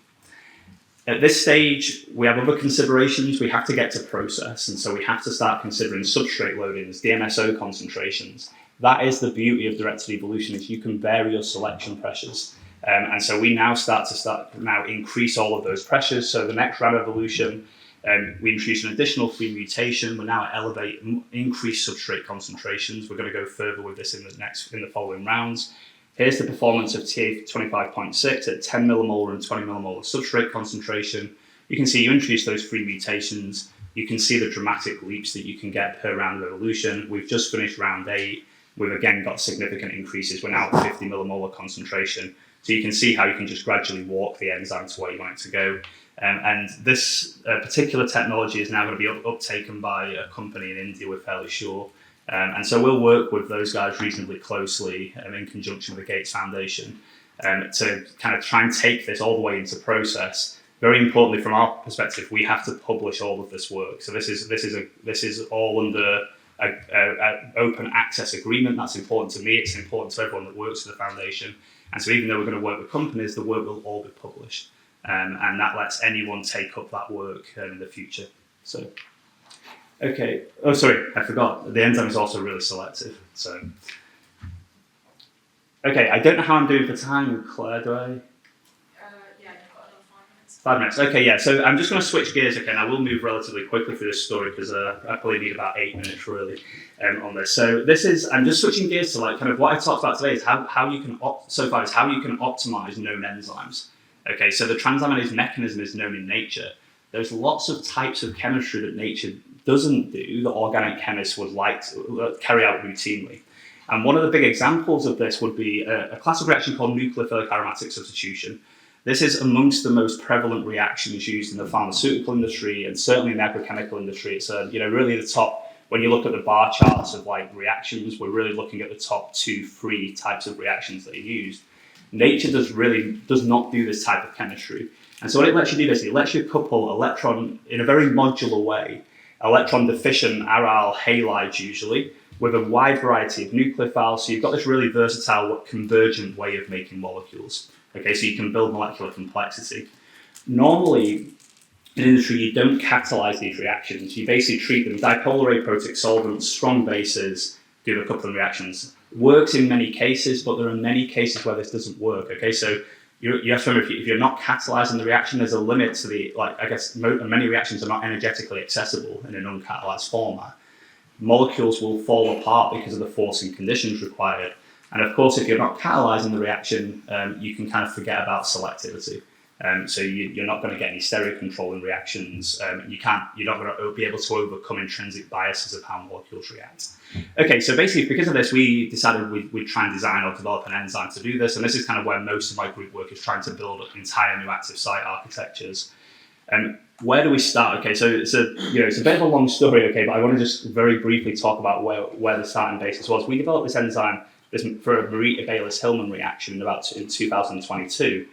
At this stage, we have other considerations. We have to get to process, and so we have to start considering substrate loadings, DMSO concentrations. That is the beauty of directed evolution, is you can vary your selection pressures. And so we now start to increase all of those pressures. So the next round of evolution, we introduce an additional free mutation. We're now at increased substrate concentrations. We're going to go further with this in the following rounds. Here's the performance of TA25.6 at 10 millimolar and 20 millimolar substrate concentration. You can see you introduce those free mutations. You can see the dramatic leaps that you can get per round of evolution. We've just finished round 8. We've again got significant increases. We're now at 50 millimolar concentration. So you can see how you can just gradually walk the enzyme to where you want it to go. And this particular technology is now going to be uptaken by a company in India, we're fairly sure. And so we'll work with those guys reasonably closely in conjunction with the Gates Foundation to kind of try and take this all the way into process. Very importantly, from our perspective, we have to publish all of this work. So this is all under an open access agreement. That's important to me. It's important to everyone that works for the foundation. And so even though we're going to work with companies, the work will all be published. And that lets anyone take up that work in the future. So, okay. Oh, sorry, I forgot. The enzyme is also really selective. So, okay, I don't know how I'm doing for time, Claire, do I? Yeah, you've got another 5 minutes. 5 minutes. Okay, yeah. So I'm just going to switch gears. Okay, and I will move relatively quickly through this story because I probably need about 8 minutes really on this. So I'm just switching gears to like kind of what I talked about today is how you can optimize known enzymes. Okay, so the transaminase mechanism is known in nature. There's lots of types of chemistry that nature doesn't do that organic chemists would like to carry out routinely. And one of the big examples of this would be a class of reaction called nucleophilic aromatic substitution. This is amongst the most prevalent reactions used in the pharmaceutical industry and certainly in the agrochemical industry. It's really the top. When you look at the bar charts of like reactions, we're really looking at the top 2-3 types of reactions that are used. Nature does not do this type of chemistry. And so what it lets you do is it lets you couple electron in a very modular way, electron deficient aryl halides usually, with a wide variety of nucleophiles. So you've got this really versatile convergent way of making molecules. Okay, so you can build molecular complexity. Normally, in industry, you don't catalyze these reactions. You basically treat them dipolar aprotic solvents, strong bases, do the coupling reactions. Works in many cases, but there are many cases where this doesn't work. Okay, so you have to remember if you're not catalyzing the reaction, there's a limit to many reactions are not energetically accessible in an uncatalyzed format. Molecules will fall apart because of the forcing conditions required. And of course, if you're not catalyzing the reaction, you can kind of forget about selectivity. So you're not going to get any stereo control in reactions. You're not going to be able to overcome intrinsic biases of how molecules react. Okay, so basically because of this, we decided we'd try and design or develop an enzyme to do this. And this is kind of where most of my group work is trying to build entire new active site architectures. Where do we start? Okay, so it's a bit of a long story, okay, but I want to just very briefly talk about where the starting basis was. We developed this enzyme for a Morita-Bayliss-Hillman reaction in 2022.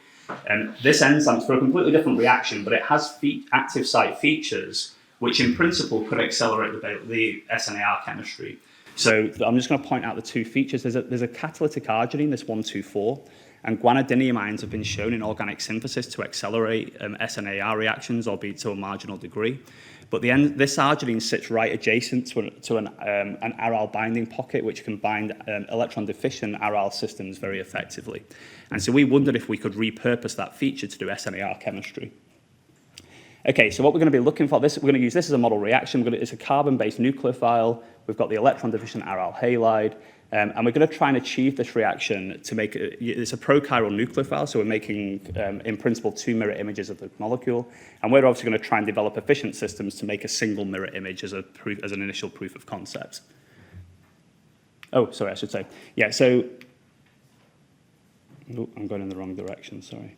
This enzyme is for a completely different reaction, but it has active site features which in principle could accelerate the SNAR chemistry. So I'm just going to point out the 2 features. There's a catalytic arginine, this 124, and guanidinium ions have been shown in organic synthesis to accelerate SNAR reactions, albeit to a marginal degree. But this arginine sits right adjacent to an aryl binding pocket, which can bind electron-deficient aryl systems very effectively. And so we wondered if we could repurpose that feature to do SNAR chemistry. Okay, so what we're going to be looking for, we're going to use this as a model reaction. It's a carbon-based nucleophile. We've got the electron-deficient aryl halide. And we're going to try and achieve this reaction to make it's a prochiral nucleophile, so we're making, in principle, 2 mirror images of the molecule. And we're obviously going to try and develop efficient systems to make a single mirror image as an initial proof of concept. Oh, sorry, I should say. Yeah, so I'm going in the wrong direction, sorry.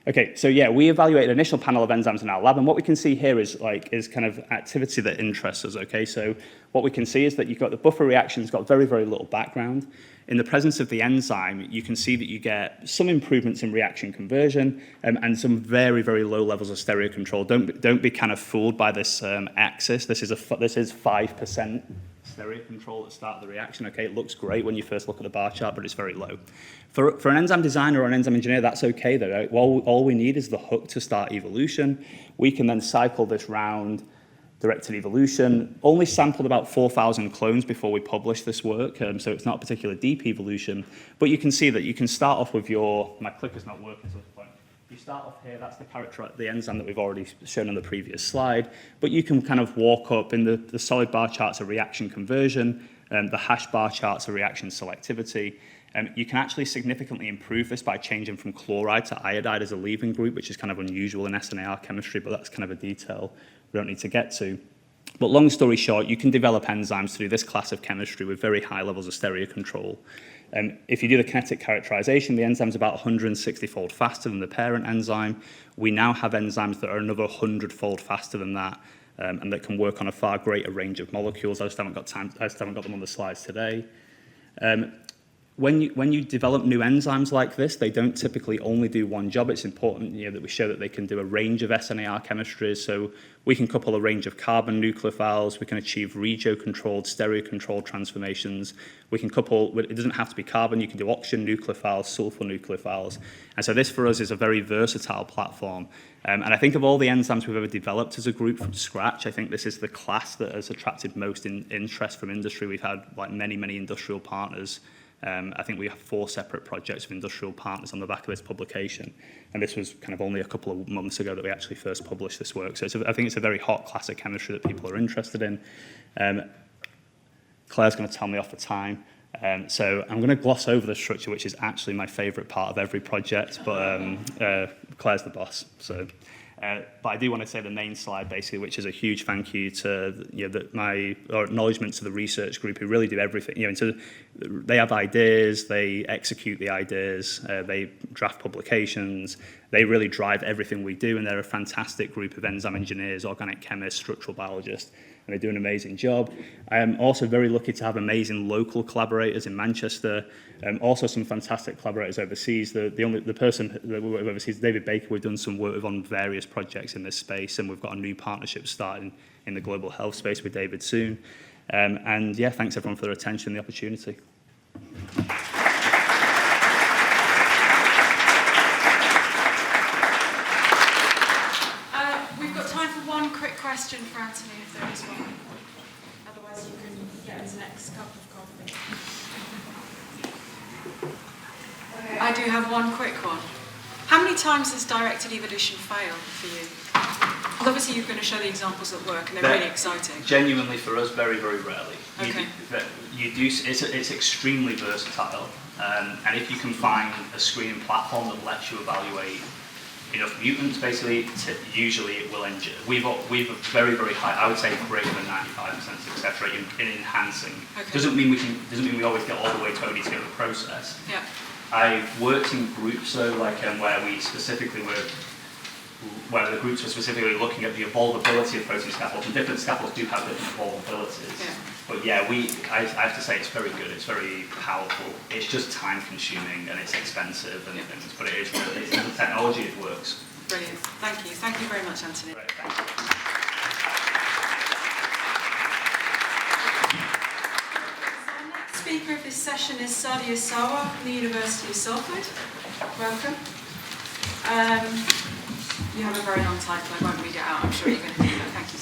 Okay, so yeah, we evaluated an initial panel of enzymes in our lab, and what we can see here is kind of activity that interests us, okay? So what we can see is that you've got the buffer reaction's got very, very little background. In the presence of the enzyme, you can see that you get some improvements in reaction conversion and some very, very low levels of stereo control. Don't be kind of fooled by this axis. This is 5% stereo control at the start of the reaction. Okay, it looks great when you first look at the bar chart, but it's very low. For an enzyme designer or an enzyme engineer, that's okay though. Right? All we need is the hook to start evolution. We can then cycle this round, directed evolution. Only sampled about 4,000 clones before we published this work, so it's not a particular deep evolution. But you can see that you can start off with my clicker's not working at this point. You start off here, that's the enzyme that we've already shown on the previous slide, but you can kind of walk up in the solid bar charts of reaction conversion, the hash bar charts of reaction selectivity. You can actually significantly improve this by changing from chloride to iodide as a leaving group, which is kind of unusual in SNAR chemistry, but that's kind of a detail we don't need to get to. But long story short, you can develop enzymes to do this class of chemistry with very high levels of stereo control. If you do the kinetic characterization, the enzyme's about 160-fold faster than the parent enzyme. We now have enzymes that are another 100-fold faster than that, and that can work on a far greater range of molecules. I just haven't got them on the slides today. When you develop new enzymes like this, they don't typically only do one job. It's important that we show that they can do a range of SNAR chemistries. So we can couple a range of carbon nucleophiles. We can achieve regio-controlled, stereo-controlled transformations. We can couple, it doesn't have to be carbon. You can do oxygen nucleophiles, sulfur nucleophiles. And so this for us is a very versatile platform. And I think of all the enzymes we've ever developed as a group from scratch, I think this is the class that has attracted most interest from industry. We've had many, many industrial partners. I think we have 4 separate projects of industrial partners on the back of this publication, and this was kind of only a couple of months ago that we actually first published this work. So I think it's a very hot class of chemistry that people are interested in. Claire's going to tell me off the time, so I'm going to gloss over the structure, which is actually my favourite part of every project, but Claire's the boss. So. But I do want to say the main slide, basically, which is a huge thank you to my acknowledgement to the research group who really do everything. So they have ideas, they execute the ideas, they draft publications, they really drive everything we do, and they're a fantastic group of enzyme engineers, organic chemists, structural biologists, and they do an amazing job. I am also very lucky to have amazing local collaborators in Manchester, also some fantastic collaborators overseas. The person that we work with overseas, David Baker, we've done some work with on various projects in this space, and we've got a new partnership starting in the global health space with David soon. And yeah, thanks everyone for their attention and the opportunity. We've got time for one quick question for Anthony, if there is one. Otherwise, you can get his next cup of coffee. I do have one quick one. How many times has directed evolution failed for you? Well, obviously, you're going to show the examples that work, and they're really exciting. Genuinely, for us, very, very rarely. Okay. It's extremely versatile, and if you can find a screening platform that lets you evaluate enough mutants, basically, usually it will endure. We've a very, very high, I would say greater than 95% success rate in enhancing. Okay. Doesn't mean we always get all the way to OD-together process. Yeah. I've worked in groups though, like where the groups were specifically looking at the evolvability of protein scaffolds, and different scaffolds do have different evolvabilities. Yeah. But yeah, I have to say it's very good, it's very powerful. It's just time consuming and it's expensive and things, but it's the technology, it works. Brilliant. Thank you. Thank you very much, Anthony. Great, thank you. Speaker of this session is Sadia Sarwar from the University of Salford. Welcome. You have a very long title, I won't read it out, I'm sure you're going to do that. Thank you.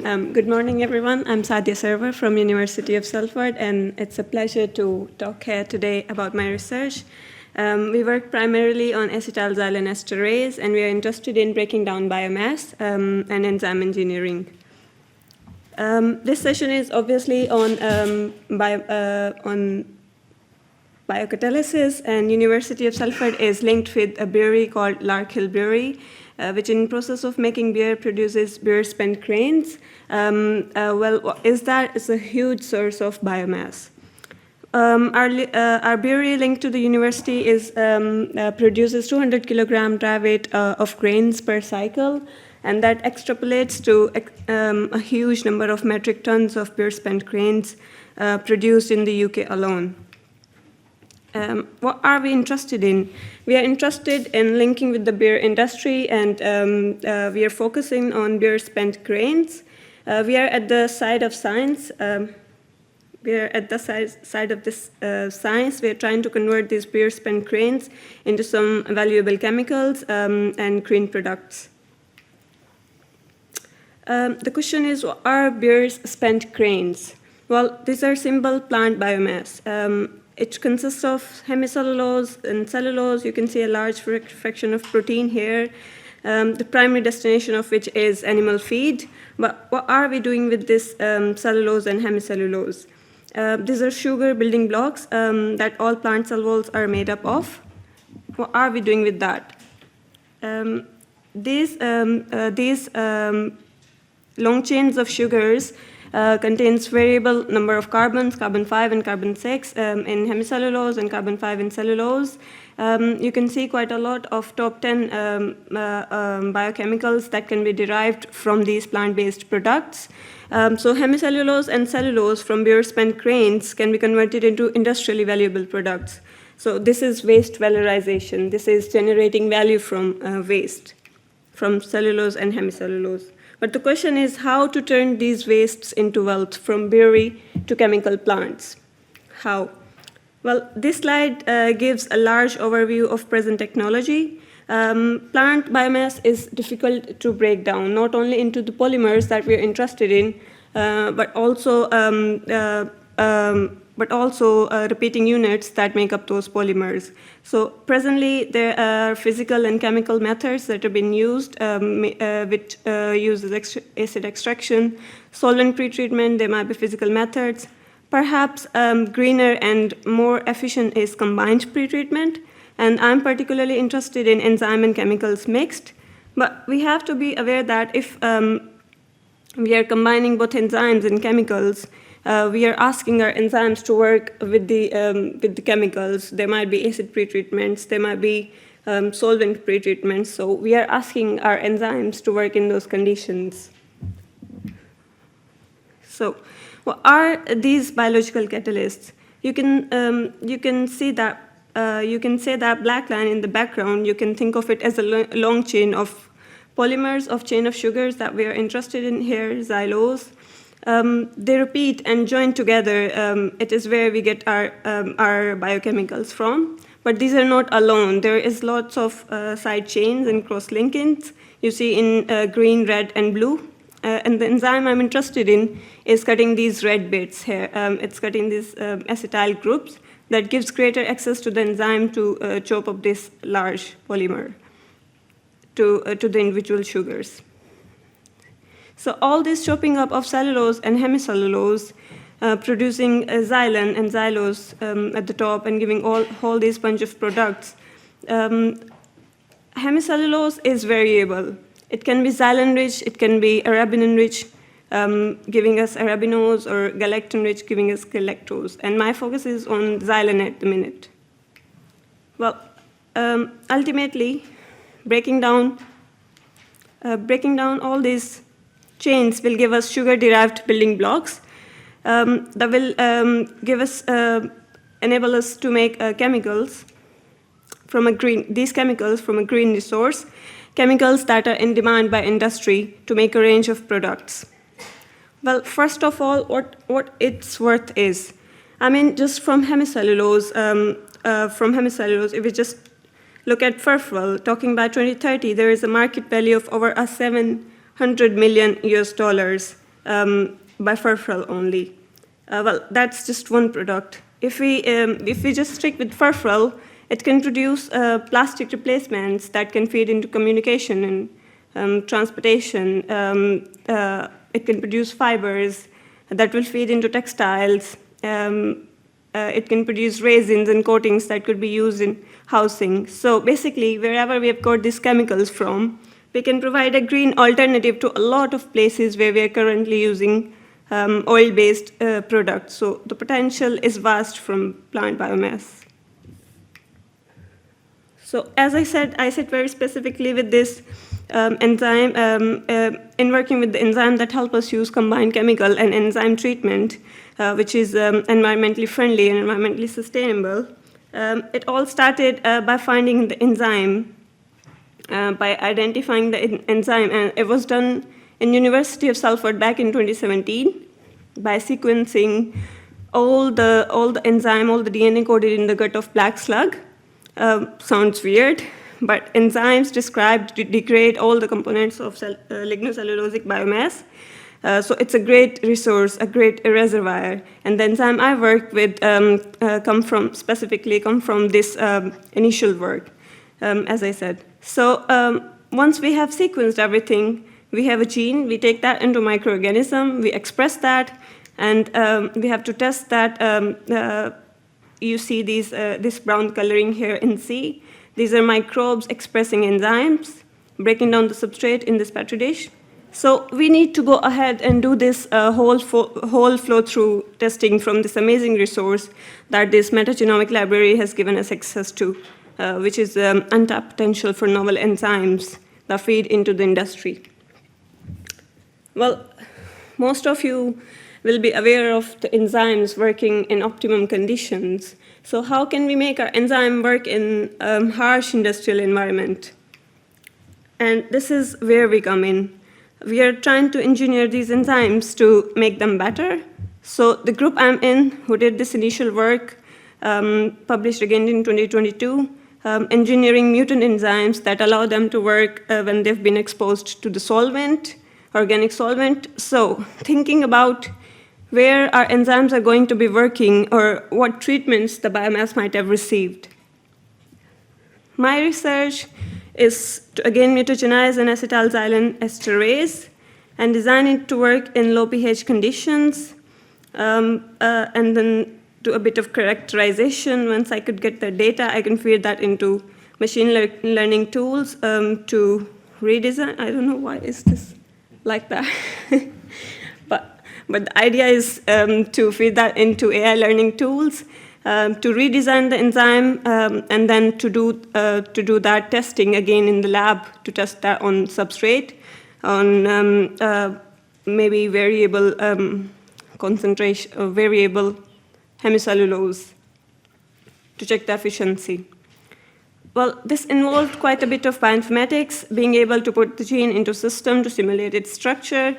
All right. Good morning, everyone. I'm Sadia Sarwar from University of Salford, and it's a pleasure to talk here today about my research. We work primarily on acetyl Xylan esterase, and we are interested in breaking down biomass and enzyme engineering. This session is obviously on biocatalysis, and University of Salford is linked with a brewery called Larkhill Brewery, which in process of making beer produces beer spent grains. It's a huge source of biomass. Our brewery linked to the university produces 200 kilogram dry weight of grains per cycle, and that extrapolates to a huge number of metric tons of beer spent grains produced in the UK alone. What are we interested in? We are interested in linking with the beer industry, and we are focusing on beer spent grains. We are at the side of science. We are at the side of this science. We are trying to convert these beer spent grains into some valuable chemicals and green products. The question is, are beers spent grains? Well, these are simple plant biomass. It consists of hemicellulose and cellulose. You can see a large fraction of protein here, the primary destination of which is animal feed. But what are we doing with this cellulose and hemicellulose? These are sugar building blocks that all plant cell walls are made up of. What are we doing with that? These long chains of sugars contains variable number of carbons, carbon 5 and carbon 6 in hemicellulose and carbon 5 in cellulose. You can see quite a lot of top 10 biochemicals that can be derived from these plant-based products. So hemicellulose and cellulose from beer spent grains can be converted into industrially valuable products. So this is waste valorization. This is generating value from waste, from cellulose and hemicellulose. But the question is how to turn these wastes into wealth from berry to chemical plants. How? Well, this slide gives a large overview of present technology. Plant biomass is difficult to break down, not only into the polymers that we're interested in, but also repeating units that make up those polymers. So presently, there are physical and chemical methods that have been used, which uses acid extraction, solvent pretreatment. There might be physical methods. Perhaps greener and more efficient is combined pretreatment. And I'm particularly interested in enzyme and chemicals mixed. But we have to be aware that if we are combining both enzymes and chemicals, we are asking our enzymes to work with the chemicals. There might be acid pretreatments, there might be solvent pretreatments. So we are asking our enzymes to work in those conditions. So what are these biological catalysts? You can see that say that black line in the background. You can think of it as a long chain of polymers, of chain of sugars that we are interested in here, xylose. They repeat and join together. It is where we get our biochemicals from. But these are not alone. There is lots of side chains and cross-linkings. You see in green, red, and blue. And the enzyme I'm interested in is cutting these red bits here. It's cutting these acetyl groups that gives greater access to the enzyme to chop up this large polymer to the individual sugars. So all this chopping up of cellulose and hemicellulose, producing Xylan and xylose at the top and giving all these bunch of products. Hemicellulose is variable. It can be Xylan-rich, it can be arabinin-rich, giving us arabinose, or galactose-rich, giving us galactose. And my focus is on Xylan at the minute. Well, ultimately, breaking down all these chains will give us sugar-derived building blocks that will enable us to make chemicals from these chemicals from a green resource, chemicals that are in demand by industry to make a range of products. Well, first of all, what its worth is. I mean, just from hemicellulose, if we just look at furfural, talking by 2030, there is a market value of over $700 million by furfural only. Well, that's just one product. If we just stick with furfural, it can produce plastic replacements that can feed into communication and transportation. It can produce fibers that will feed into textiles. It can produce resins and coatings that could be used in housing. So basically, wherever we have got these chemicals from, we can provide a green alternative to a lot of places where we are currently using oil-based products. So the potential is vast from plant biomass. So as I said very specifically with this enzyme, in working with the enzyme that help us use combined chemical and enzyme treatment, which is environmentally friendly and environmentally sustainable. It all started by finding the enzyme, by identifying the enzyme, and it was done in University of Salford back in 2017 by sequencing all the enzyme, all the DNA coded in the gut of black slug. Sounds weird, but enzymes described to degrade all the components of lignocellulosic biomass. So it's a great resource, a great reservoir. And the enzyme I work with come from this initial work, as I said. So once we have sequenced everything, we have a gene, we take that into microorganism, we express that, and we have to test that. You see this brown coloring here in C. These are microbes expressing enzymes, breaking down the substrate in this petri dish. So we need to go ahead and do this whole flow-through testing from this amazing resource that this metagenomic library has given us access to, which is untapped potential for novel enzymes that feed into the industry. Well, most of you will be aware of the enzymes working in optimum conditions. So how can we make our enzyme work in harsh industrial environment? And this is where we come in. We are trying to engineer these enzymes to make them better. So the group I'm in, who did this initial work, published again in 2022, engineering mutant enzymes that allow them to work when they've been exposed to the solvent, organic solvent. So thinking about where our enzymes are going to be working or what treatments the biomass might have received. My research is to again mutagenize an acetyl Xylan esterase and design it to work in low pH conditions, and then do a bit of characterization. Once I could get the data, I can feed that into machine learning tools to redesign. I don't know why is this like that. But the idea is to feed that into AI learning tools, to redesign the enzyme, and then to do that testing again in the lab to test that on substrate, on maybe variable concentration, variable hemicellulose, to check the efficiency. Well, this involved quite a bit of bioinformatics, being able to put the gene into system to simulate its structure,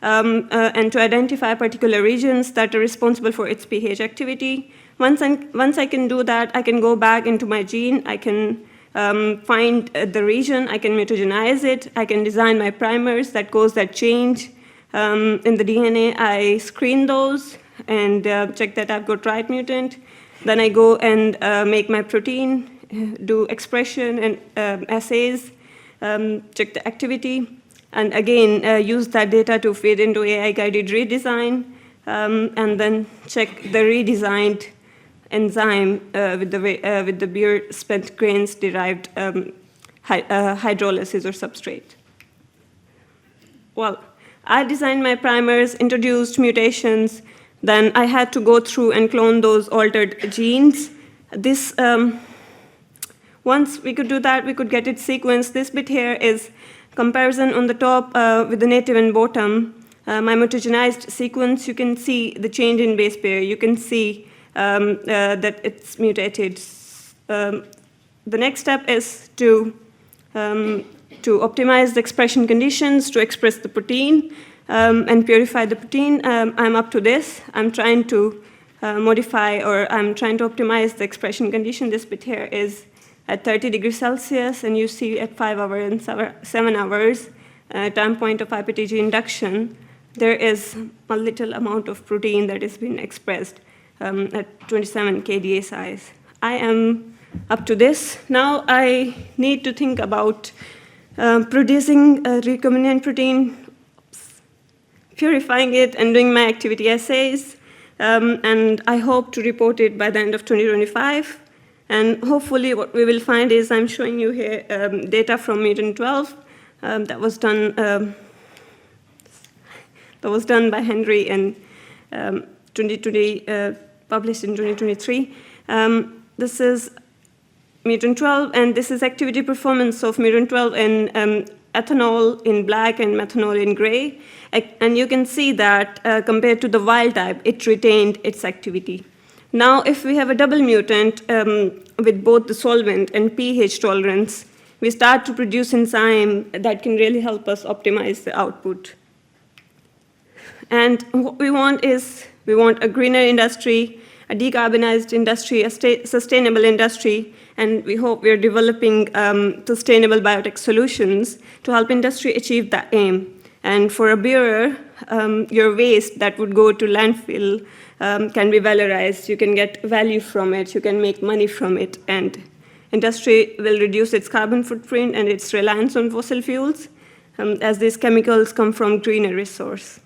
and to identify particular regions that are responsible for its pH activity. Once I can do that, I can go back into my gene, I can find the region, I can mutagenize it, I can design my primers that change in the DNA. I screen those and check that I've got right mutant. Then I go and make my protein, do expression and assays, check the activity, and again, use that data to feed into AI-guided redesign, and then check the redesigned enzyme with the beer spent grains-derived hydrolysis or substrate. Well, I designed my primers, introduced mutations, then I had to go through and clone those altered genes. This, once we could do that, we could get it sequenced. This bit here is comparison on the top with the native and bottom. My mutagenized sequence, you can see the change in base pair. You can see that it's mutated. The next step is to optimize the expression conditions to express the protein and purify the protein. I'm up to this. I'm trying to modify, or I'm trying to optimize the expression condition. This bit here is at 30 degrees Celsius, and you see at 5 hours and 7 hours, time point of IPTG induction, there is a little amount of protein that is being expressed at 27 kDa size. I am up to this. Now I need to think about producing a recombinant protein, purifying it, and doing my activity assays, and I hope to report it by the end of 2025. And hopefully what we will find is, I'm showing you here data from mutant 12 that was done by Henry in 2020, published in 2023. This is mutant 12, and this is activity performance of mutant 12 in ethanol in black and methanol in gray. And you can see that compared to the wild type, it retained its activity. Now, if we have a double mutant with both the solvent and pH tolerance, we start to produce enzyme that can really help us optimize the output. And what we want is, we want a greener industry, a decarbonized industry, a sustainable industry, and we hope we're developing sustainable biotech solutions to help industry achieve that aim. And for a brewer, your waste that would go to landfill can be valorized. You can get value from it. You can make money from it. And industry will reduce its carbon footprint and its reliance on fossil fuels, as these chemicals come from greener resource.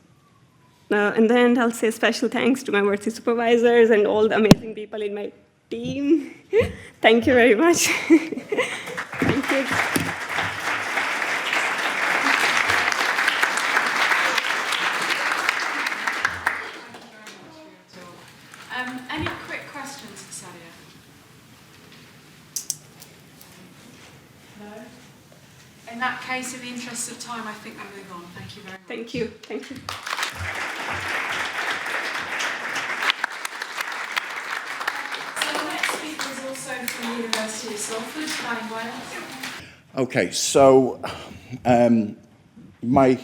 In the end, I'll say special thanks to my worthy supervisors and all the amazing people in my team. Thank you very much. Thank you. Any quick questions for Sadia? No? In that case, in the interest of time, I think we'll move on. Thank you very much. Thank you. Thank you. So the next speaker is also from the University of Salford, down in Wales. Okay, so my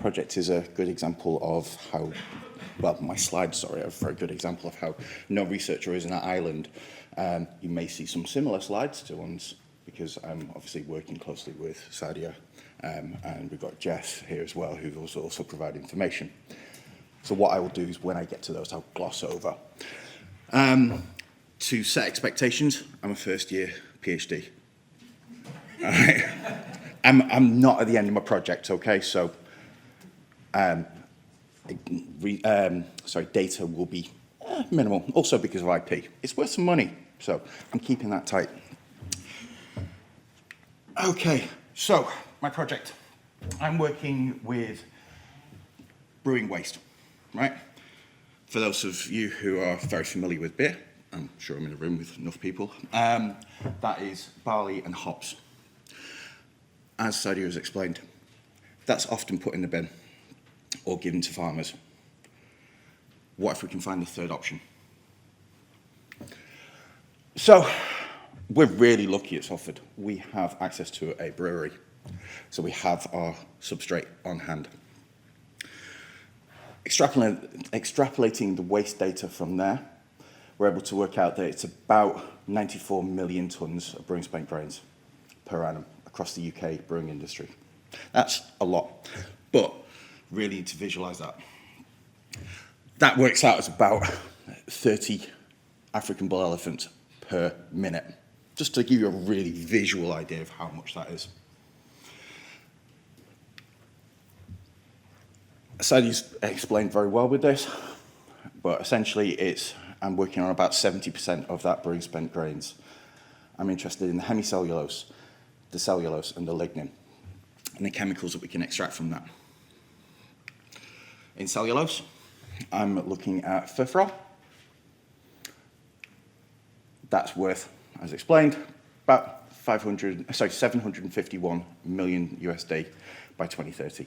project is a good example of how, well, my slides, sorry, are a very good example of how no researcher is in an island. You may see some similar slides to ones because I'm obviously working closely with Sadia, and we've got Jess here as well, who will also provide information. So what I will do is when I get to those, I'll gloss over. To set expectations, I'm a first year PhD. All right. I'm not at the end of my project, okay? So, data will be minimal, also because of IP. It's worth some money, so I'm keeping that tight. Okay, so my project. I'm working with brewing waste, right? For those of you who are very familiar with beer, I'm sure I'm in a room with enough people, that is barley and hops. As Sadia has explained, that's often put in the bin or given to farmers. What if we can find the third option? So, we're really lucky at Salford. We have access to a brewery, so we have our substrate on hand. Extrapolating the waste data from there, we're able to work out that it's about 94 million tonnes of brewing spent grains per annum across the UK brewing industry. That's a lot, but really need to visualise that. That works out as about 30 African bull elephants per minute, just to give you a really visual idea of how much that is. Sadia's explained very well with this, but essentially I'm working on about 70% of that brewing spent grains. I'm interested in the hemicellulose, the cellulose and the lignin, and the chemicals that we can extract from that. In cellulose, I'm looking at furfural. That's worth, as explained, about 751 million USD by 2030.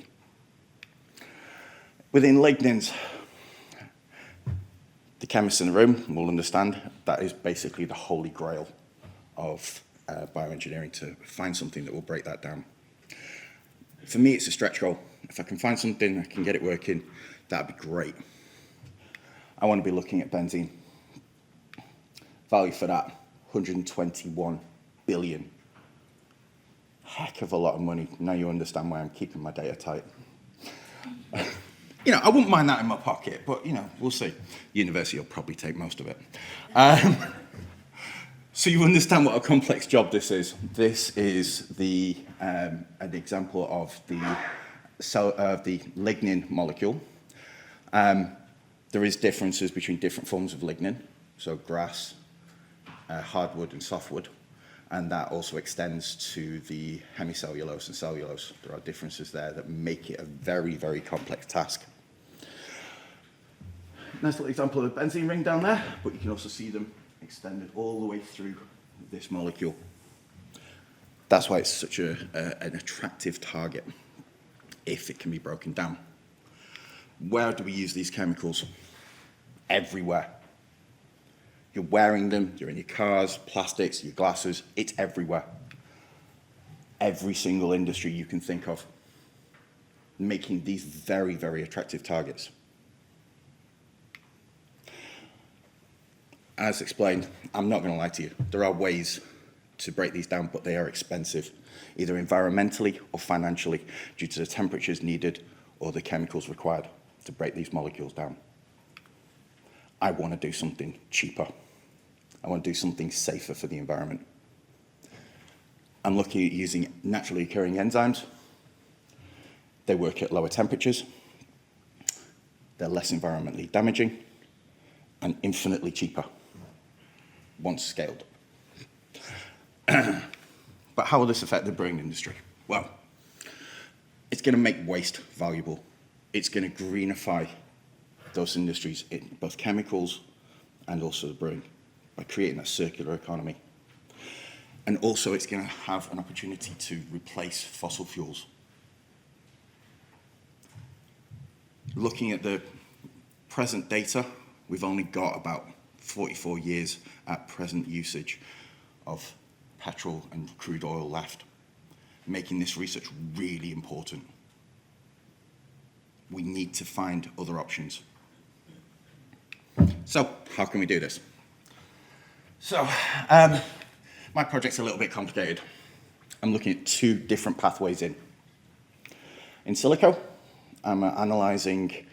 Within lignins, the chemists in the room will understand that is basically the holy grail of bioengineering, to find something that will break that down. For me, it's a stretch goal. If I can find something, I can get it working, that'd be great. I want to be looking at benzene. Value for that, 121 billion. Heck of a lot of money. Now you understand why I'm keeping my data tight. You know, I wouldn't mind that in my pocket, but, you know, we'll see. University will probably take most of it. So you understand what a complex job this is. This is an example of the lignin molecule. There is differences between different forms of lignin, so grass, hardwood and softwood, and that also extends to the hemicellulose and cellulose. There are differences there that make it a very, very complex task. Nice little example of a benzene ring down there, but you can also see them extended all the way through this molecule. That's why it's such an attractive target, if it can be broken down. Where do we use these chemicals? Everywhere. You're wearing them, you're in your cars, plastics, your glasses, it's everywhere. Every single industry you can think of, making these very, very attractive targets. as explained, I'm not going to lie to you. There are ways to break these down, but they are expensive, either environmentally or financially, due to the temperatures needed or the chemicals required to break these molecules down. I want to do something cheaper. I want to do something safer for the environment. I'm looking at using naturally occurring enzymes. They work at lower temperatures. They're less environmentally damaging and infinitely cheaper once scaled. But how will this affect the brewing industry? Well, it's going to make waste valuable. It's going to greenify those industries in both chemicals and also the brewing by creating that circular economy. And also it's going to have an opportunity to replace fossil fuels. Looking at the present data, we've only got about 44 years at present usage of petrol and crude oil left, making this research really important. We need to find other options. So, how can we do this? So, my project's a little bit complicated. I'm looking at 2 different pathways in. In silico, I'm analyzing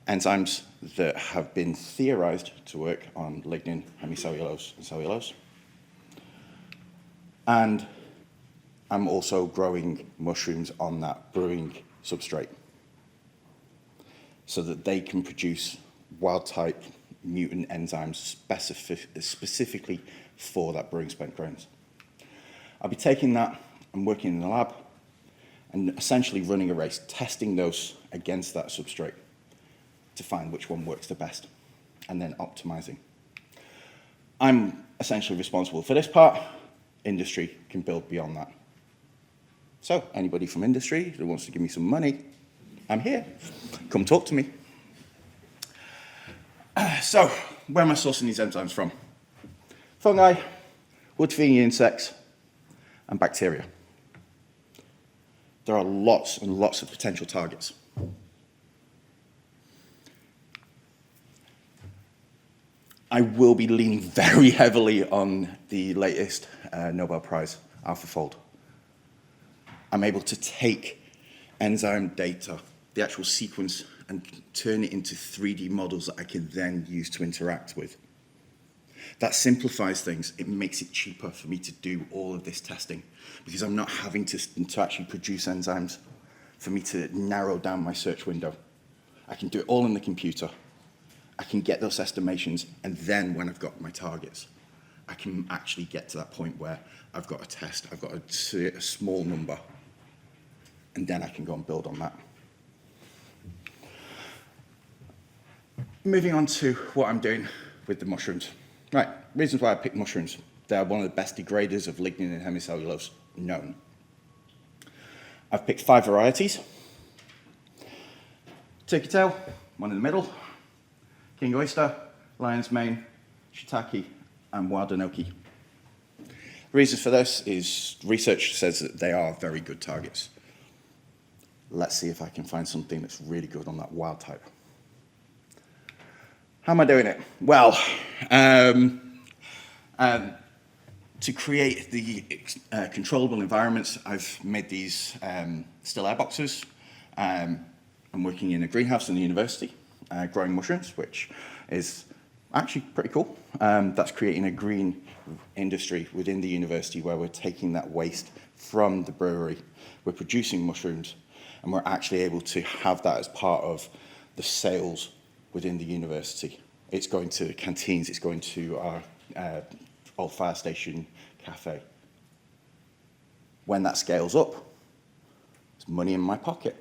enzymes that have been theorized to work on lignin, hemicellulose, and cellulose. And I'm also growing mushrooms on that brewing substrate so that they can produce wild-type mutant enzymes specifically for that brewing spent grains. I'll be taking that and working in the lab and essentially running a race, testing those against that substrate to find which one works the best, and then optimizing. I'm essentially responsible for this part. Industry can build beyond that. So, anybody from industry who wants to give me some money, I'm here. Come talk to me. So, where am I sourcing these enzymes from? Fungi, wood-feeding insects, and bacteria. There are lots and lots of potential targets. I will be leaning very heavily on the latest Nobel Prize, AlphaFold. I'm able to take enzyme data, the actual sequence, and turn it into 3D models that I can then use to interact with. That simplifies things. It makes it cheaper for me to do all of this testing because I'm not having to actually produce enzymes for me to narrow down my search window. I can do it all in the computer. I can get those estimations, and then when I've got my targets, I can actually get to that point where I've got a test, I've got a small number, and then I can go and build on that. Moving on to what I'm doing with the mushrooms. Right, reasons why I picked mushrooms. They're one of the best degraders of lignin and hemicellulose known. I've picked 5 varieties. Turkey tail, one in the middle. King oyster, lion's mane, shiitake, and wild enoki. The reason for this is research says that they are very good targets. Let's see if I can find something that's really good on that wild type. How am I doing it? Well, to create the controllable environments, I've made these still air boxes. I'm working in a greenhouse in the university, growing mushrooms, which is actually pretty cool. That's creating a green industry within the university where we're taking that waste from the brewery. We're producing mushrooms, and we're actually able to have that as part of the sales within the university. It's going to canteens, it's going to our old fire station cafe. When that scales up, it's money in my pocket.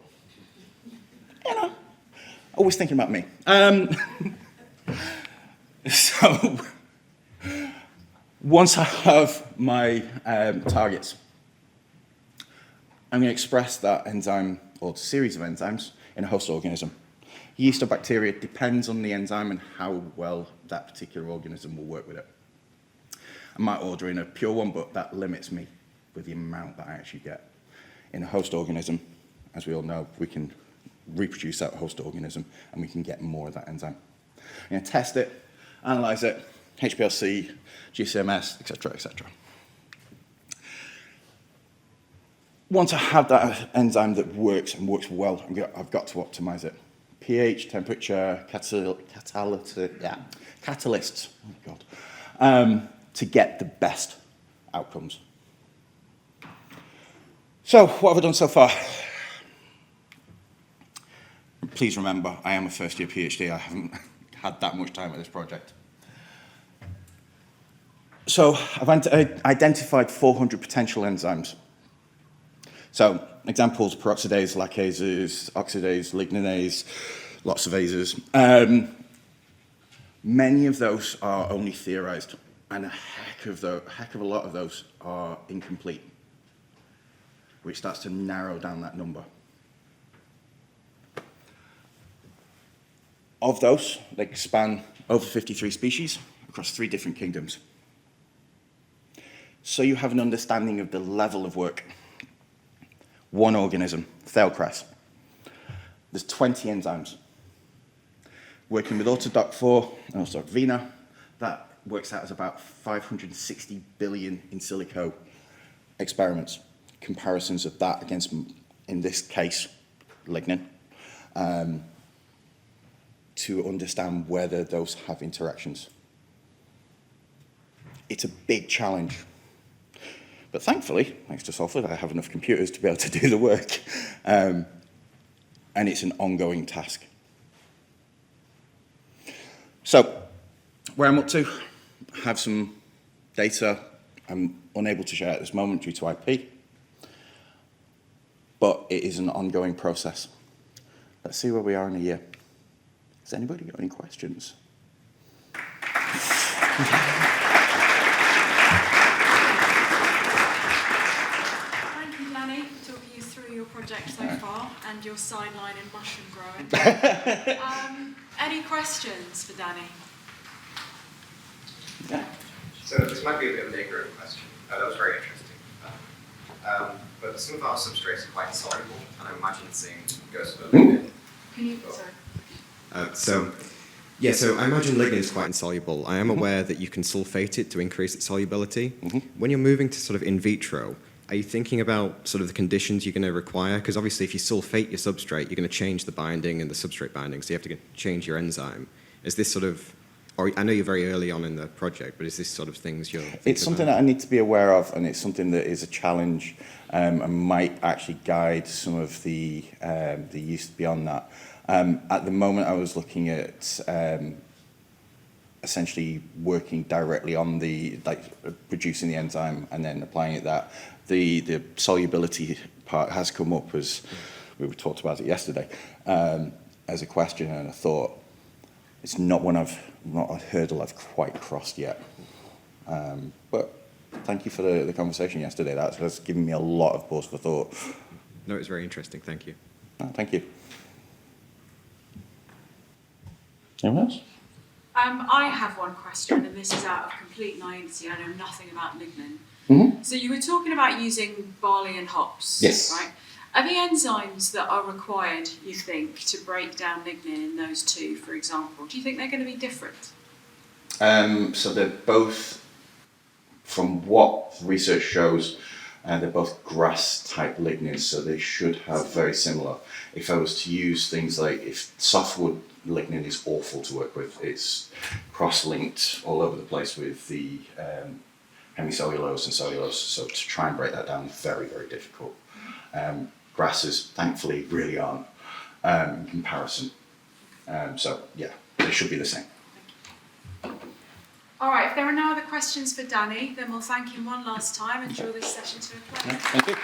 You know, always thinking about me. So, once I have my targets, I'm going to express that enzyme or series of enzymes in a host organism. Yeast or bacteria depends on the enzyme and how well that particular organism will work with it. I might order in a pure one, but that limits me with the amount that I actually get. In a host organism, as we all know, we can reproduce that host organism and we can get more of that enzyme. I'm going to test it, analyze it, HPLC, GCMS, etc., etc. Once I have that enzyme that works and works well, I've got to optimize it. pH, temperature, catalysts, oh God, to get the best outcomes. So, what have I done so far? Please remember, I am a first-year PhD. I haven't had that much time with this project. So, I've identified 400 potential enzymes. So, examples, peroxidase, lacases, oxidase, ligninase, lots of ases. Many of those are only theorized, and a heck of a lot of those are incomplete, which starts to narrow down that number. Of those, they span over 53 species across 3 different kingdoms. So you have an understanding of the level of work. One organism, Thailcress. There's 20 enzymes. Working with Autodoc4 and also Vina, that works out as about 560 billion in silico experiments. Comparisons of that against, in this case, lignin, to understand whether those have interactions. It's a big challenge. But thankfully, thanks to Salford, I have enough computers to be able to do the work. And it's an ongoing task. So, where I'm up to, I have some data I'm unable to share at this moment due to IP. But it is an ongoing process. Let's see where we are in a year. Has anybody got any questions? Thank you, Danny, for talking you through your project so far and your sideline in mushroom growing. Any questions for Danny? Yeah. So this might be a bit of an ignorant question. That was very interesting. But some of our substrates are quite insoluble, and I imagine seeing goes for lignin. Can you, sorry. So I imagine lignin is quite insoluble. I am aware that you can sulfate it to increase its solubility. When you're moving to sort of in vitro, are you thinking about sort of the conditions you're going to require? Because obviously if you sulfate your substrate, you're going to change the binding and the substrate binding, so you have to change your enzyme. Is this sort of, or I know you're very early on in the project, but is this sort of things you're thinking It's something that I need to be aware of, and it's something that is a challenge and might actually guide some of the use beyond that. At the moment, I was looking at essentially working directly on producing the enzyme and then applying it that. The solubility part has come up as we talked about it yesterday as a question, and I thought it's not a hurdle I've quite crossed yet. But thank you for the conversation yesterday. That's given me a lot of pause for thought. No, it was very interesting. Thank you. Oh, thank you. Anyone else? I have one question, and this is out of complete naivety. I know nothing about lignin. So you were talking about using barley and hops, yes. Right? Are the enzymes that are required, you think, to break down lignin in those two, for example, do you think they're going to be different? So they're both, from what research shows, they're both grass-type lignins, so they should have very similar. If I was to use things like, if softwood lignin is awful to work with, it's cross-linked all over the place with the hemicellulose and cellulose, so to try and break that down, very, very difficult. Grasses, thankfully, really aren't in comparison. So, yeah, they should be the same. All right, if there are no other questions for Danny, then we'll thank him one last time and draw this session to a close. Yeah, thank you.